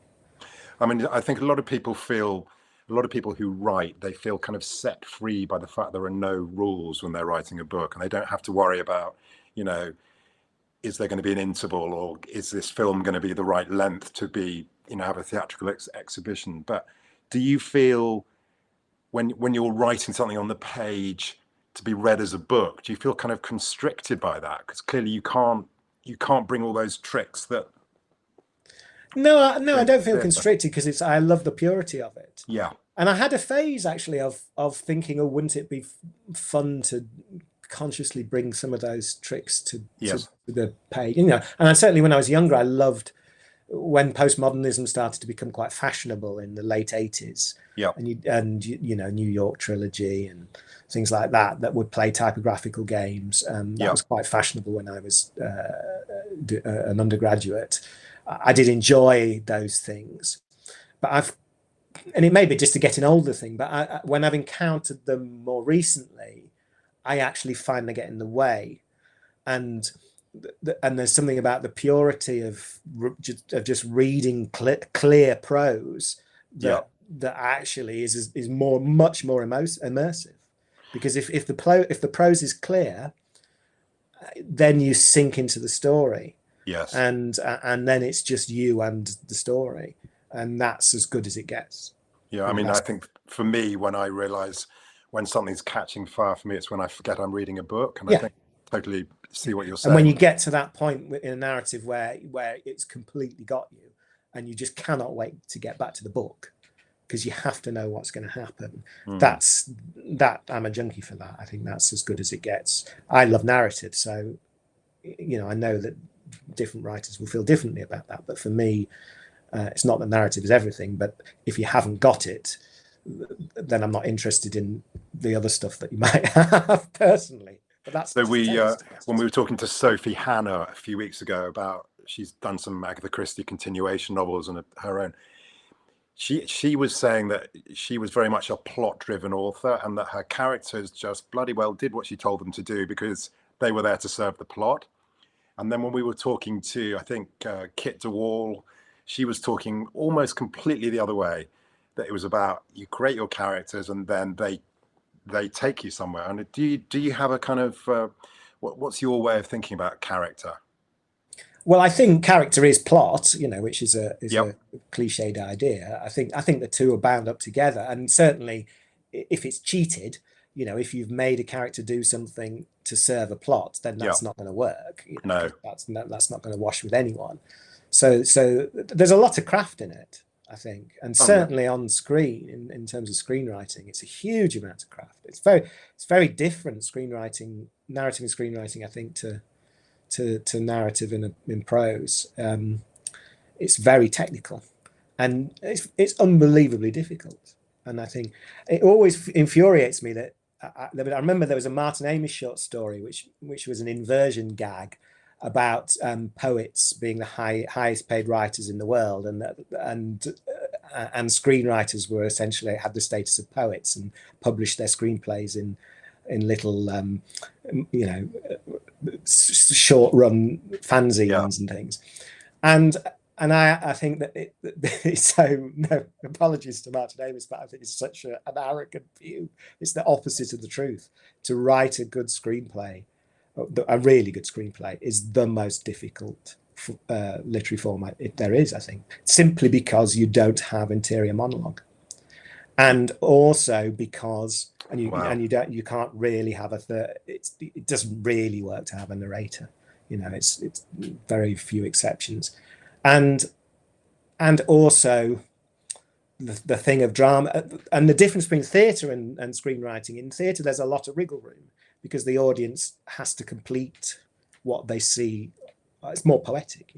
I mean, I think a lot of people who write, they feel kind of set free by the fact there are no rules when they're writing a book, and they don't have to worry about, you know, is there going to be an interval, or is this film going to be the right length to be, you know, have a theatrical exhibition. But do you feel when you're writing something on the page to be read as a book, do you feel kind of constricted by that? Because clearly you can't bring all those tricks that. No, I don't feel constricted, because I love the purity of it. Yeah. And I had a phase actually of thinking, oh, wouldn't it be fun to consciously bring some of those tricks to the page, you know? And certainly when I was younger, I loved when postmodernism started to become quite fashionable in the late 80s. Yeah. And you know, New York Trilogy and things like that would play typographical games. That was quite fashionable when I was an undergraduate. I did enjoy those things, but and it may be just a getting older thing, but when I've encountered them more recently, I actually find they get in the way, and there's something about the purity of just reading clear prose that actually is much more immersive, because if the prose is clear, then you sink into the story. Yes. And then it's just you and the story, and that's as good as it gets. Yeah, I mean, I think for me, when when something's catching fire for me, it's when I forget I'm reading a book, and Yeah. I think totally see what you're saying. And when you get to that point in a narrative where it's completely got you, and you just cannot wait to get back to the book because you have to know what's going to happen. That I'm a junkie for that. I think that's as good as it gets. I love narrative, so I know that different writers will feel differently about that. But for me, it's not that narrative is everything, but if you haven't got it, then I'm not interested in the other stuff that you might have personally. But that's so when we were talking to Sophie Hannah a few weeks ago about, she's done some Agatha Christie continuation novels and her own. She was saying that she was very much a plot-driven author, and that her characters just bloody well did what she told them to do because they were there to serve the plot. And then when we were talking to, I think, Kit DeWall, she was talking almost completely the other way, that it was about you create your characters and then they take you somewhere. And do you have a kind of what's your way of thinking about character? Well, I think character is plot, which is a cliched idea. I think the two are bound up together, and certainly if it's cheated, if you've made a character do something to serve a plot, then that's not going to work. No, that's not going to wash with anyone. So there's a lot of craft in it, I think, and certainly on screen in terms of screenwriting, it's a huge amount of craft. It's very different screenwriting, narrative and screenwriting, I think, to narrative in prose. It's very technical, and it's unbelievably difficult. And I think it always infuriates me that I remember there was a Martin Amis short story which was an inversion gag about poets being the highest paid writers in the world, and screenwriters were essentially had the status of poets and published their screenplays in little short run fanzines and things, and I think that it's so, no apologies to Martin Amis, but I think it's such an arrogant view. It's the opposite of the truth. To write a good screenplay, a really good screenplay, is the most difficult literary format there is, I think, simply because you don't have interior monologue, and also because you can't really have it doesn't really work to have a narrator. It's very few exceptions, and also the thing of drama and the difference between theatre and screenwriting. In theatre, there's a lot of wriggle room because the audience has to complete what they see. It's more poetic,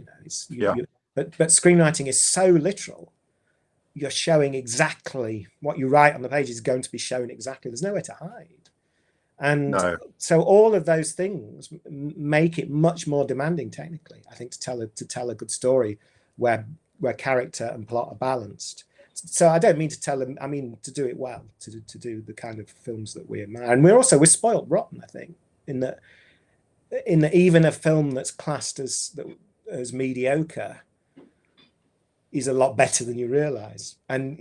but screenwriting is so literal. You're showing exactly what you write on the page is going to be shown exactly. There's nowhere to hide. And so all of those things make it much more demanding technically, I think, to tell a good story where character and plot are balanced. So I don't mean to tell them, I mean to do it well, to do the kind of films that we admire. And we're spoiled rotten, I think, in that even a film that's classed as mediocre is a lot better than you realize, and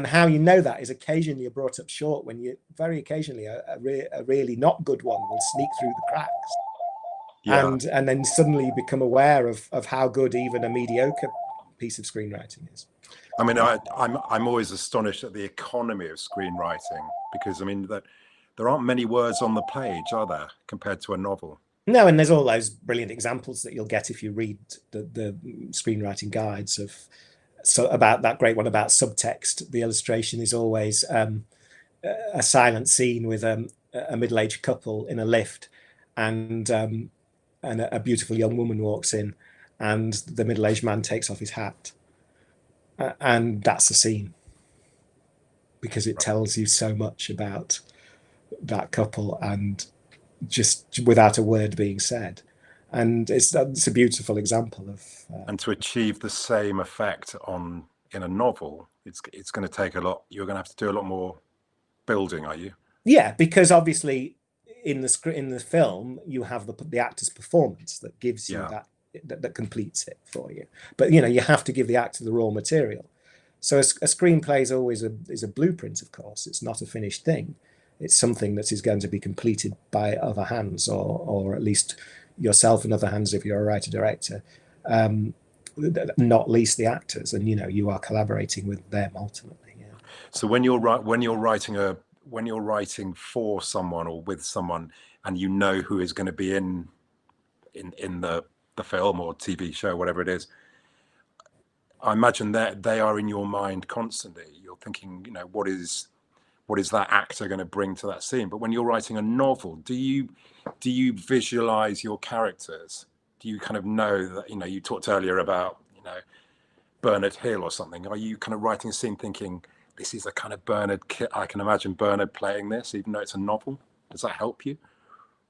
how you know that is occasionally you're brought up short when you very occasionally a really not good one will sneak through the cracks, and then suddenly you become aware of how good even a mediocre piece of screenwriting is. I mean, I'm always astonished at the economy of screenwriting, because I mean that there aren't many words on the page, are there, compared to a novel? No, and there's all those brilliant examples that you'll get if you read the screenwriting guides about that great one about subtext. The illustration is always a silent scene with a middle-aged couple in a lift, and a beautiful young woman walks in, and the middle-aged man takes off his hat, and that's the scene, because it tells you so much about that couple and just without a word being said. And it's a beautiful example of and to achieve the same effect in a novel, it's going to take a lot. You're going to have to do a lot more building, are you? Yeah, because obviously in the film you have the actor's performance that gives you that completes it for you, but you have to give the actor the raw material. So a screenplay is always a blueprint. Of course, it's not a finished thing. It's something that is going to be completed by other hands, or at least yourself and other hands if you're a writer-director, not least the actors. And you are collaborating with them ultimately. Yeah. So when you're writing when you're writing for someone or with someone, and you know who is going to be in the film or TV show, whatever it is, I imagine that they are in your mind constantly. You're thinking, you know, what is that actor going to bring to that scene? But when you're writing a novel, do you visualize your characters? Do you kind of know that, you know, you talked earlier about, you know, Bernard Hill or something. Are you kind of writing a scene thinking, this is a kind of I can imagine Bernard playing this, even though it's a novel? Does that help you?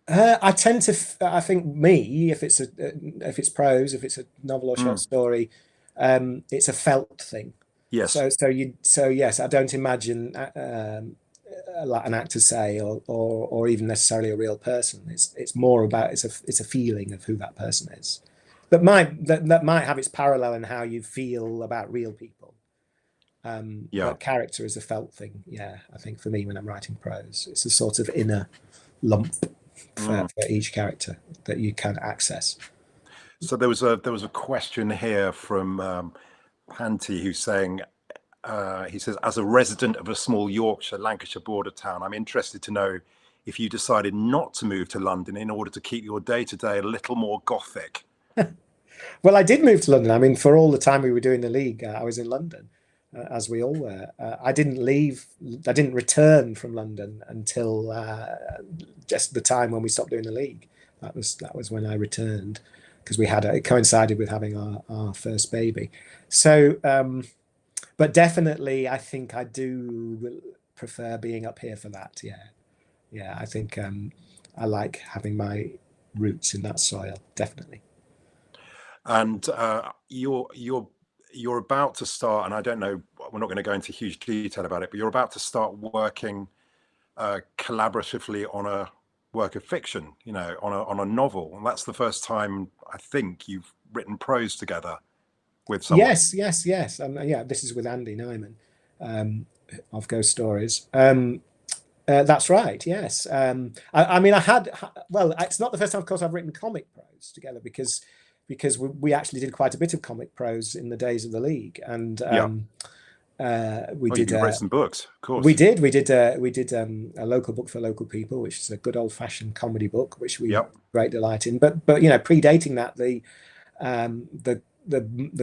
I tend to, I think if it's prose, if it's a novel or short story, it's a felt thing. Yes. So yes, I don't imagine like an actor say, or even necessarily a real person. It's more about it's a feeling of who that person is. That might have its parallel in how you feel about real people. But character is a felt thing. Yeah, I think for me when I'm writing prose, it's a sort of inner lump for each character that you can access. So there was a question here from Panty who's saying, he says, as a resident of a small Yorkshire, Lancashire border town, I'm interested to know if you decided not to move to London in order to keep your day-to-day a little more gothic. Well, I did move to London. I mean, for all the time we were doing the league, I was in London, as we all were. I didn't return from London until just the time when we stopped doing the league. That was when I returned, because it coincided with having our first baby. So, but definitely, I think I do prefer being up here for that. Yeah. I think I like having my roots in that soil, definitely. And you're about to start, and I don't know, we're not going to go into huge detail about it, but you're about to start working collaboratively on a work of fiction, you know, on a novel, and that's the first time I think you've written prose together with someone. Yes. Yeah, this is with Andy Nyman of Ghost Stories. That's right. Yes. I mean, it's not the first time, of course, I've written comic prose together, because we actually did quite a bit of comic prose in the days of the league, and we did write some books, of course. We did a local book for local people, which is a good old-fashioned comedy book, which we great delight in. But you know, predating that, the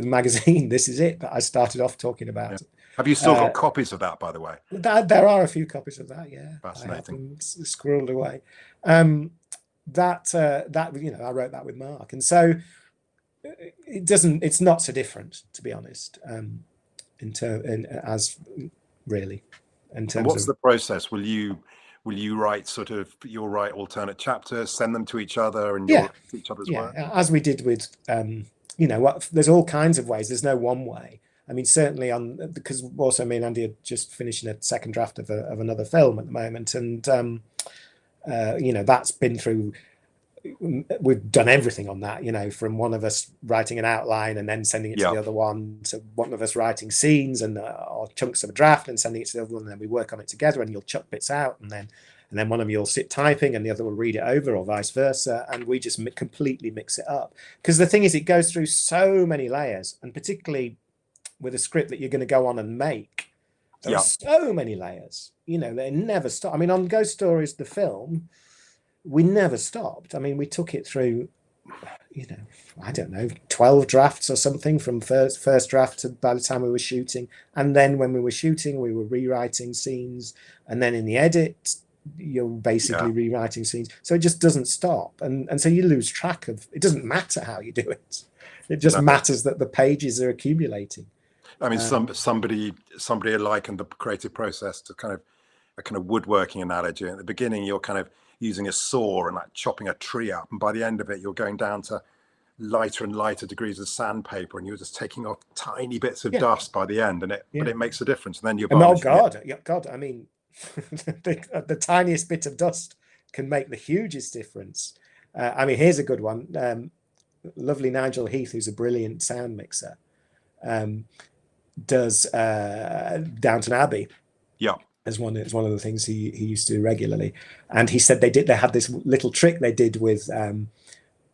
magazine This Is It that I started off talking about. Yeah. Have you still got copies of that, by the way? There are a few copies of that. Yeah, fascinating. Squirreled away. That you know, I wrote that with Mark, and so it's not so different, to be honest. What's the process? Will you write you'll write alternate chapters, send them to each other, and you'll each other's work? As we did with you know, there's all kinds of ways. There's no one way. I mean, certainly because also me and Andy are just finishing a second draft of another film at the moment, and you know, that's been through. We've done everything on that, you know, from one of us writing an outline and then sending it to the other one, to one of us writing scenes and or chunks of a draft and sending it to the other one, and then we work on it together, and you'll chuck bits out, and then one of you will sit typing and the other will read it over, or vice versa, and we just completely mix it up. Because the thing is, it goes through so many layers, and particularly with a script that you're going to go on and make, there are so many layers, you know, they never stop. I mean, on Ghost Stories, the film, we never stopped. I mean, we took it through, you know, I don't know, 12 drafts or something, from first draft to by the time we were shooting. And then when we were shooting, we were rewriting scenes. And then in the edit, you're basically rewriting scenes. So it just doesn't stop. And so you lose track of, it doesn't matter how you do it. It just matters that the pages are accumulating. I mean, somebody likened the creative process to a kind of woodworking analogy. At the beginning, you're kind of using a saw and like chopping a tree up, and by the end of it, you're going down to lighter and lighter degrees of sandpaper, and you're just taking off tiny bits of dust by the end, but it makes a difference. And then you're God, I mean, the tiniest bit of dust can make the hugest difference. I mean, here's a good one. Lovely Nigel Heath, who's a brilliant sound mixer, does Downton Abbey. As one of the things he used to do regularly, and he said they had this little trick they did with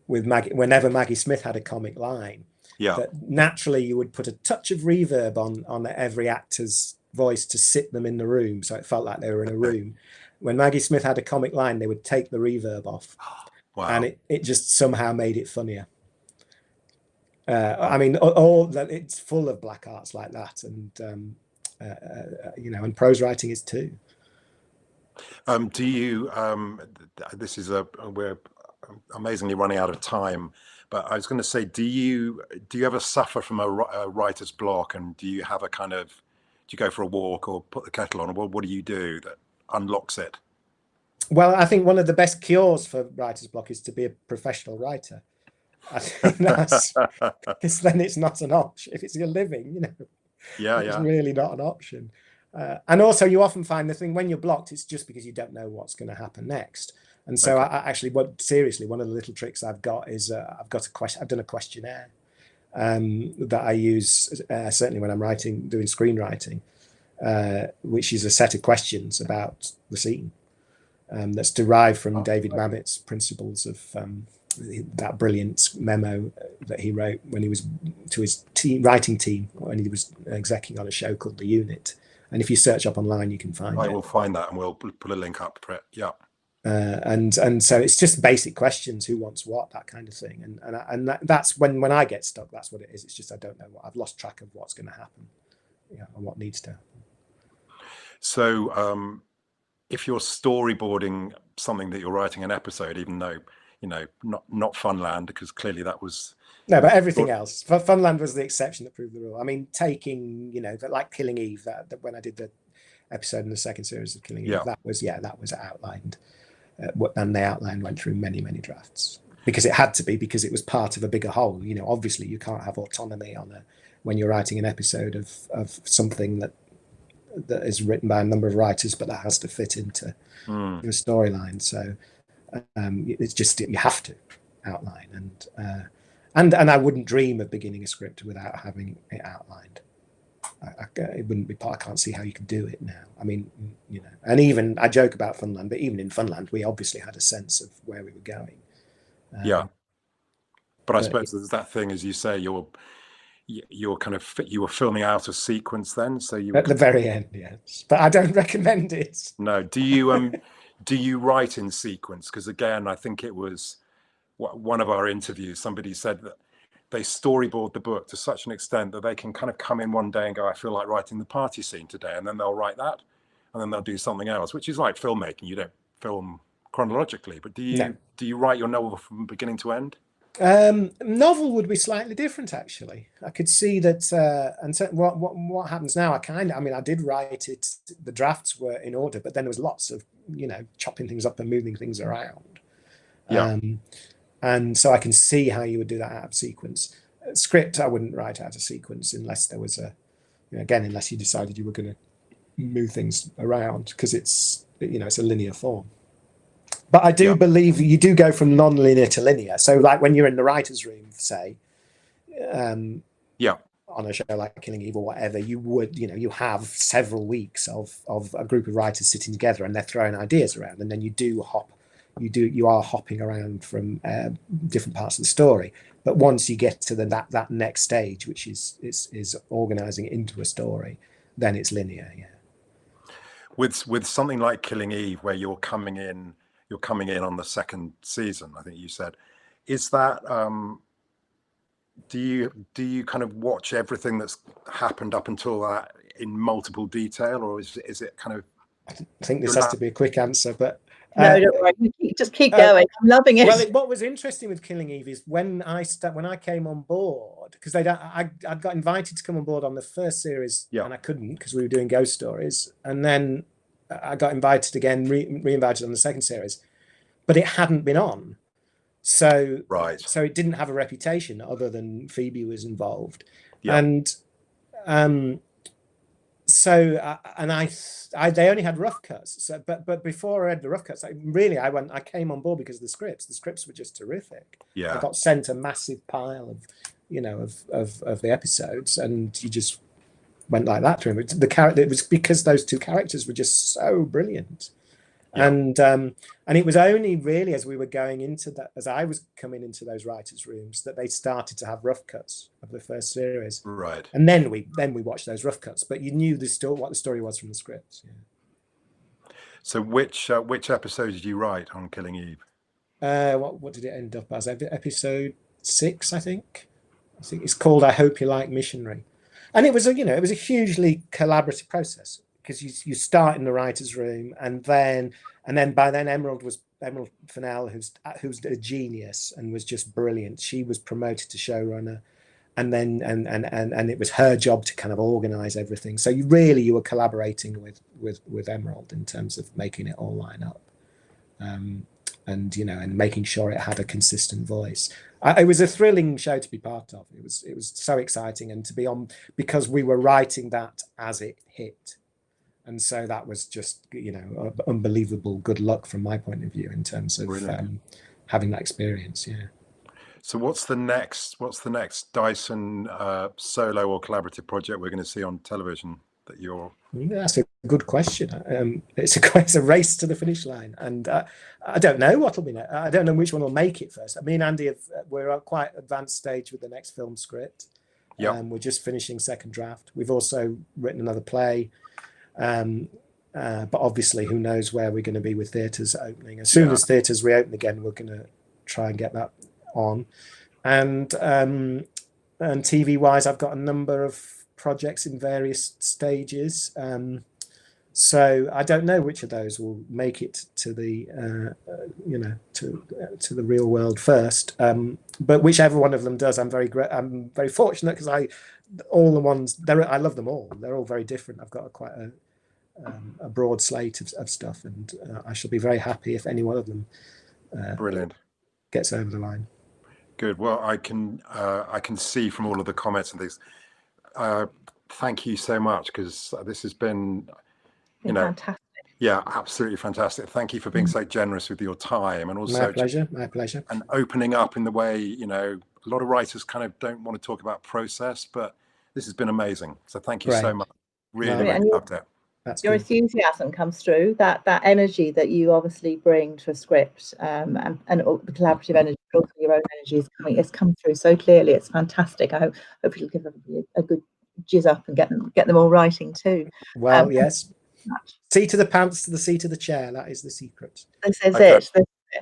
Maggie. Whenever Maggie Smith had a comic line, that naturally you would put a touch of reverb on every actor's voice to sit them in the room, so it felt like they were in a room. When Maggie Smith had a comic line, they would take the reverb off. Wow. And it just somehow made it funnier. I mean, all that, it's full of black arts like that, and you know, and prose writing is too. Do you? This is we're amazingly running out of time, but I was going to say, do you ever suffer from a writer's block, and do you have a kind of, do you go for a walk or put the kettle on, or what do you do that unlocks it? Well, I think one of the best cures for writer's block is to be a professional writer. I think that's, because then it's not an option. If it's your living, you know, it's really not an option. And also, you often find the thing when you're blocked, it's just because you don't know what's going to happen next. And so, I actually, seriously, one of the little tricks I've got is I've done a questionnaire that I use certainly when I'm doing screenwriting, which is a set of questions about the scene that's derived from David Mamet's principles of that brilliant memo that he wrote when he was to his writing team when he was executing on a show called The Unit. And if you search up online, you can find it. I will find that, and we'll put a link up for it. Yeah. And so it's just basic questions: who wants what, that kind of thing. And that's when I get stuck. That's what it is. It's just I don't know what, I've lost track of what's going to happen, and what needs to happen. So if you're storyboarding something that you're writing an episode, even though not Funland, because clearly that was no, but everything else. Funland was the exception that proved the rule. I mean, taking like Killing Eve, that when I did the episode in the second series of Killing Eve, that was outlined. And the outline went through many drafts because it had to be, because it was part of a bigger whole. Obviously you can't have autonomy when you're writing an episode of something that is written by a number of writers, but that has to fit into your storyline. So it's just, you have to outline, and I wouldn't dream of beginning a script without having it outlined. It wouldn't be I can't see how you could do it now. I mean, and even I joke about Funland, but even in Funland, we obviously had a sense of where we were going. But I suppose there's that thing, as you say, you're kind of you were filming out of sequence then, so you at the very end, yes. But I don't recommend it. No. Do you write in sequence? Because again, I think it was one of our interviews. Somebody said that they storyboard the book to such an extent that they can kind of come in one day and go, I feel like writing the party scene today, and then they'll write that, and then they'll do something else, which is like filmmaking. You don't film chronologically, but do you write your novel from beginning to end? Novel would be slightly different, actually. I could see that, and so what happens now, I did write it, the drafts were in order, but then there was lots of, chopping things up and moving things around. And so I can see how you would do that out of sequence. Script, I wouldn't write out of sequence unless there was unless you decided you were going to move things around, because it's a linear form. But I do believe you do go from non-linear to linear. So like when you're in the writer's room, say, on a show like Killing Eve or whatever, you would, you have several weeks of a group of writers sitting together and they're throwing ideas around, and then you are hopping around from different parts of the story. But once you get to that next stage, which is organizing it into a story, then it's linear. With something like Killing Eve, where you're coming in on the second season, I think you said, is that do you kind of watch everything that's happened up until that in multiple detail, or is it kind of? I think this has to be a quick answer, but no, don't worry. Just keep going. I'm loving it. Well, what was interesting with Killing Eve is when I came on board, because I got invited to come on board on the first series, and I couldn't because we were doing ghost stories, and then I got invited again, re-invited on the second series, but it hadn't been on, so it didn't have a reputation other than Phoebe was involved, and they only had rough cuts. So, but before I had the rough cuts, I came on board because of the scripts. The scripts were just terrific. I got sent a massive pile of the episodes, and you just went like that through them. It was because those two characters were just so brilliant, Yeah. And it was only really as we were going into that, as I was coming into those writers' rooms, that they started to have rough cuts of the first series. Right. And then we watched those rough cuts, but you knew what the story was from the scripts. Yeah. So which episode did you write on Killing Eve? What did it end up as? Episode 6, I think. I think it's called "I Hope You Like Missionary," and it was a hugely collaborative process, because you start in the writers' room, and then by then Emerald Fennell, who's a genius and was just brilliant. She was promoted to showrunner, and then and it was her job to kind of organize everything. So you were collaborating with Emerald in terms of making it all line up, and making sure it had a consistent voice. It was a thrilling show to be part of. It was so exciting, and to be on, because we were writing that as it hit. And so that was just, unbelievable good luck from my point of view in terms of having that experience. Yeah. So what's the next Dyson solo or collaborative project we're going to see on television that you're? That's a good question. It's a race to the finish line, and I don't know what'll be next. I don't know which one will make it first. Me and Andy we're at quite advanced stage with the next film script. Yeah. We're just finishing second draft. We've also written another play. But obviously, who knows where we're going to be with theatres opening. As soon as theatres reopen again, we're going to try and get that on. And TV wise, I've got a number of projects in various stages. So I don't know which of those will make it to the to the real world first. But whichever one of them does, I'm very fortunate, because all the ones I love them all. They're all very different. I've got quite a broad slate of stuff, and I shall be very happy if any one of them brilliant gets over the line. Good. Well, I can see from all of the comments and things. Thank you so much, because this has been, fantastic. Yeah, absolutely fantastic. Thank you for being so generous with your time, and also my pleasure, and opening up in the way, a lot of writers kind of don't want to talk about process, but this has been amazing. So thank you so much. Really loved it. Your enthusiasm comes through, that energy that you obviously bring to a script, and the collaborative energy, but also your own energy it's come through so clearly. It's fantastic. I hope you'll give everybody a good jizz up and get them all writing too. Well, yes. Seat of the pants to the seat of the chair. That is the secret. This is it.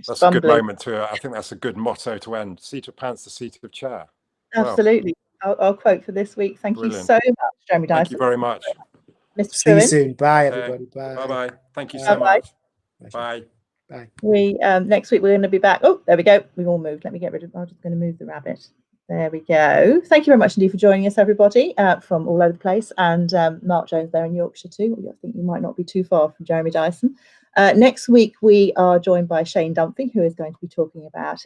That's a good moment to. I think that's a good motto to end. Seat of pants, the seat of chair. Absolutely. Wow. Our quote for this week. Thank you so much, Jeremy Dyson. Thank you very much. Mr. See you soon. Bye, everybody. Bye. Bye. Thank you so much. Bye. Bye. We next week we're going to be back. Oh, there we go. We've all moved. Let me get rid of. I'm just going to move the rabbit. There we go. Thank you very much indeed for joining us, everybody, from all over the place. And Mark Jones there in Yorkshire too. I think you might not be too far from Jeremy Dyson. Next week we are joined by Shane Dunphy, who is going to be talking about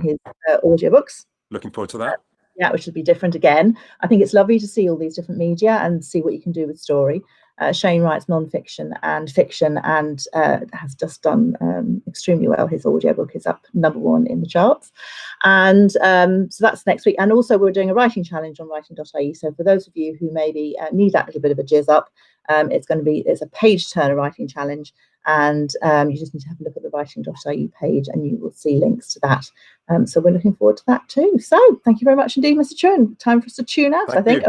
his audiobooks. Looking forward to that. Yeah, which will be different again. I think it's lovely to see all these different media and see what you can do with story. Shane writes non-fiction and fiction, and has just done extremely well. His audiobook is up #1 in the charts. And so that's next week. And also we're doing a writing challenge on writing.ie. So for those of you who maybe need that little bit of a jizz up, it's a page turner writing challenge. And you just need to have a look at the writing.ie page, and you will see links to that. So we're looking forward to that too. So thank you very much indeed, Mr. Chun. Time for us to tune out, I think.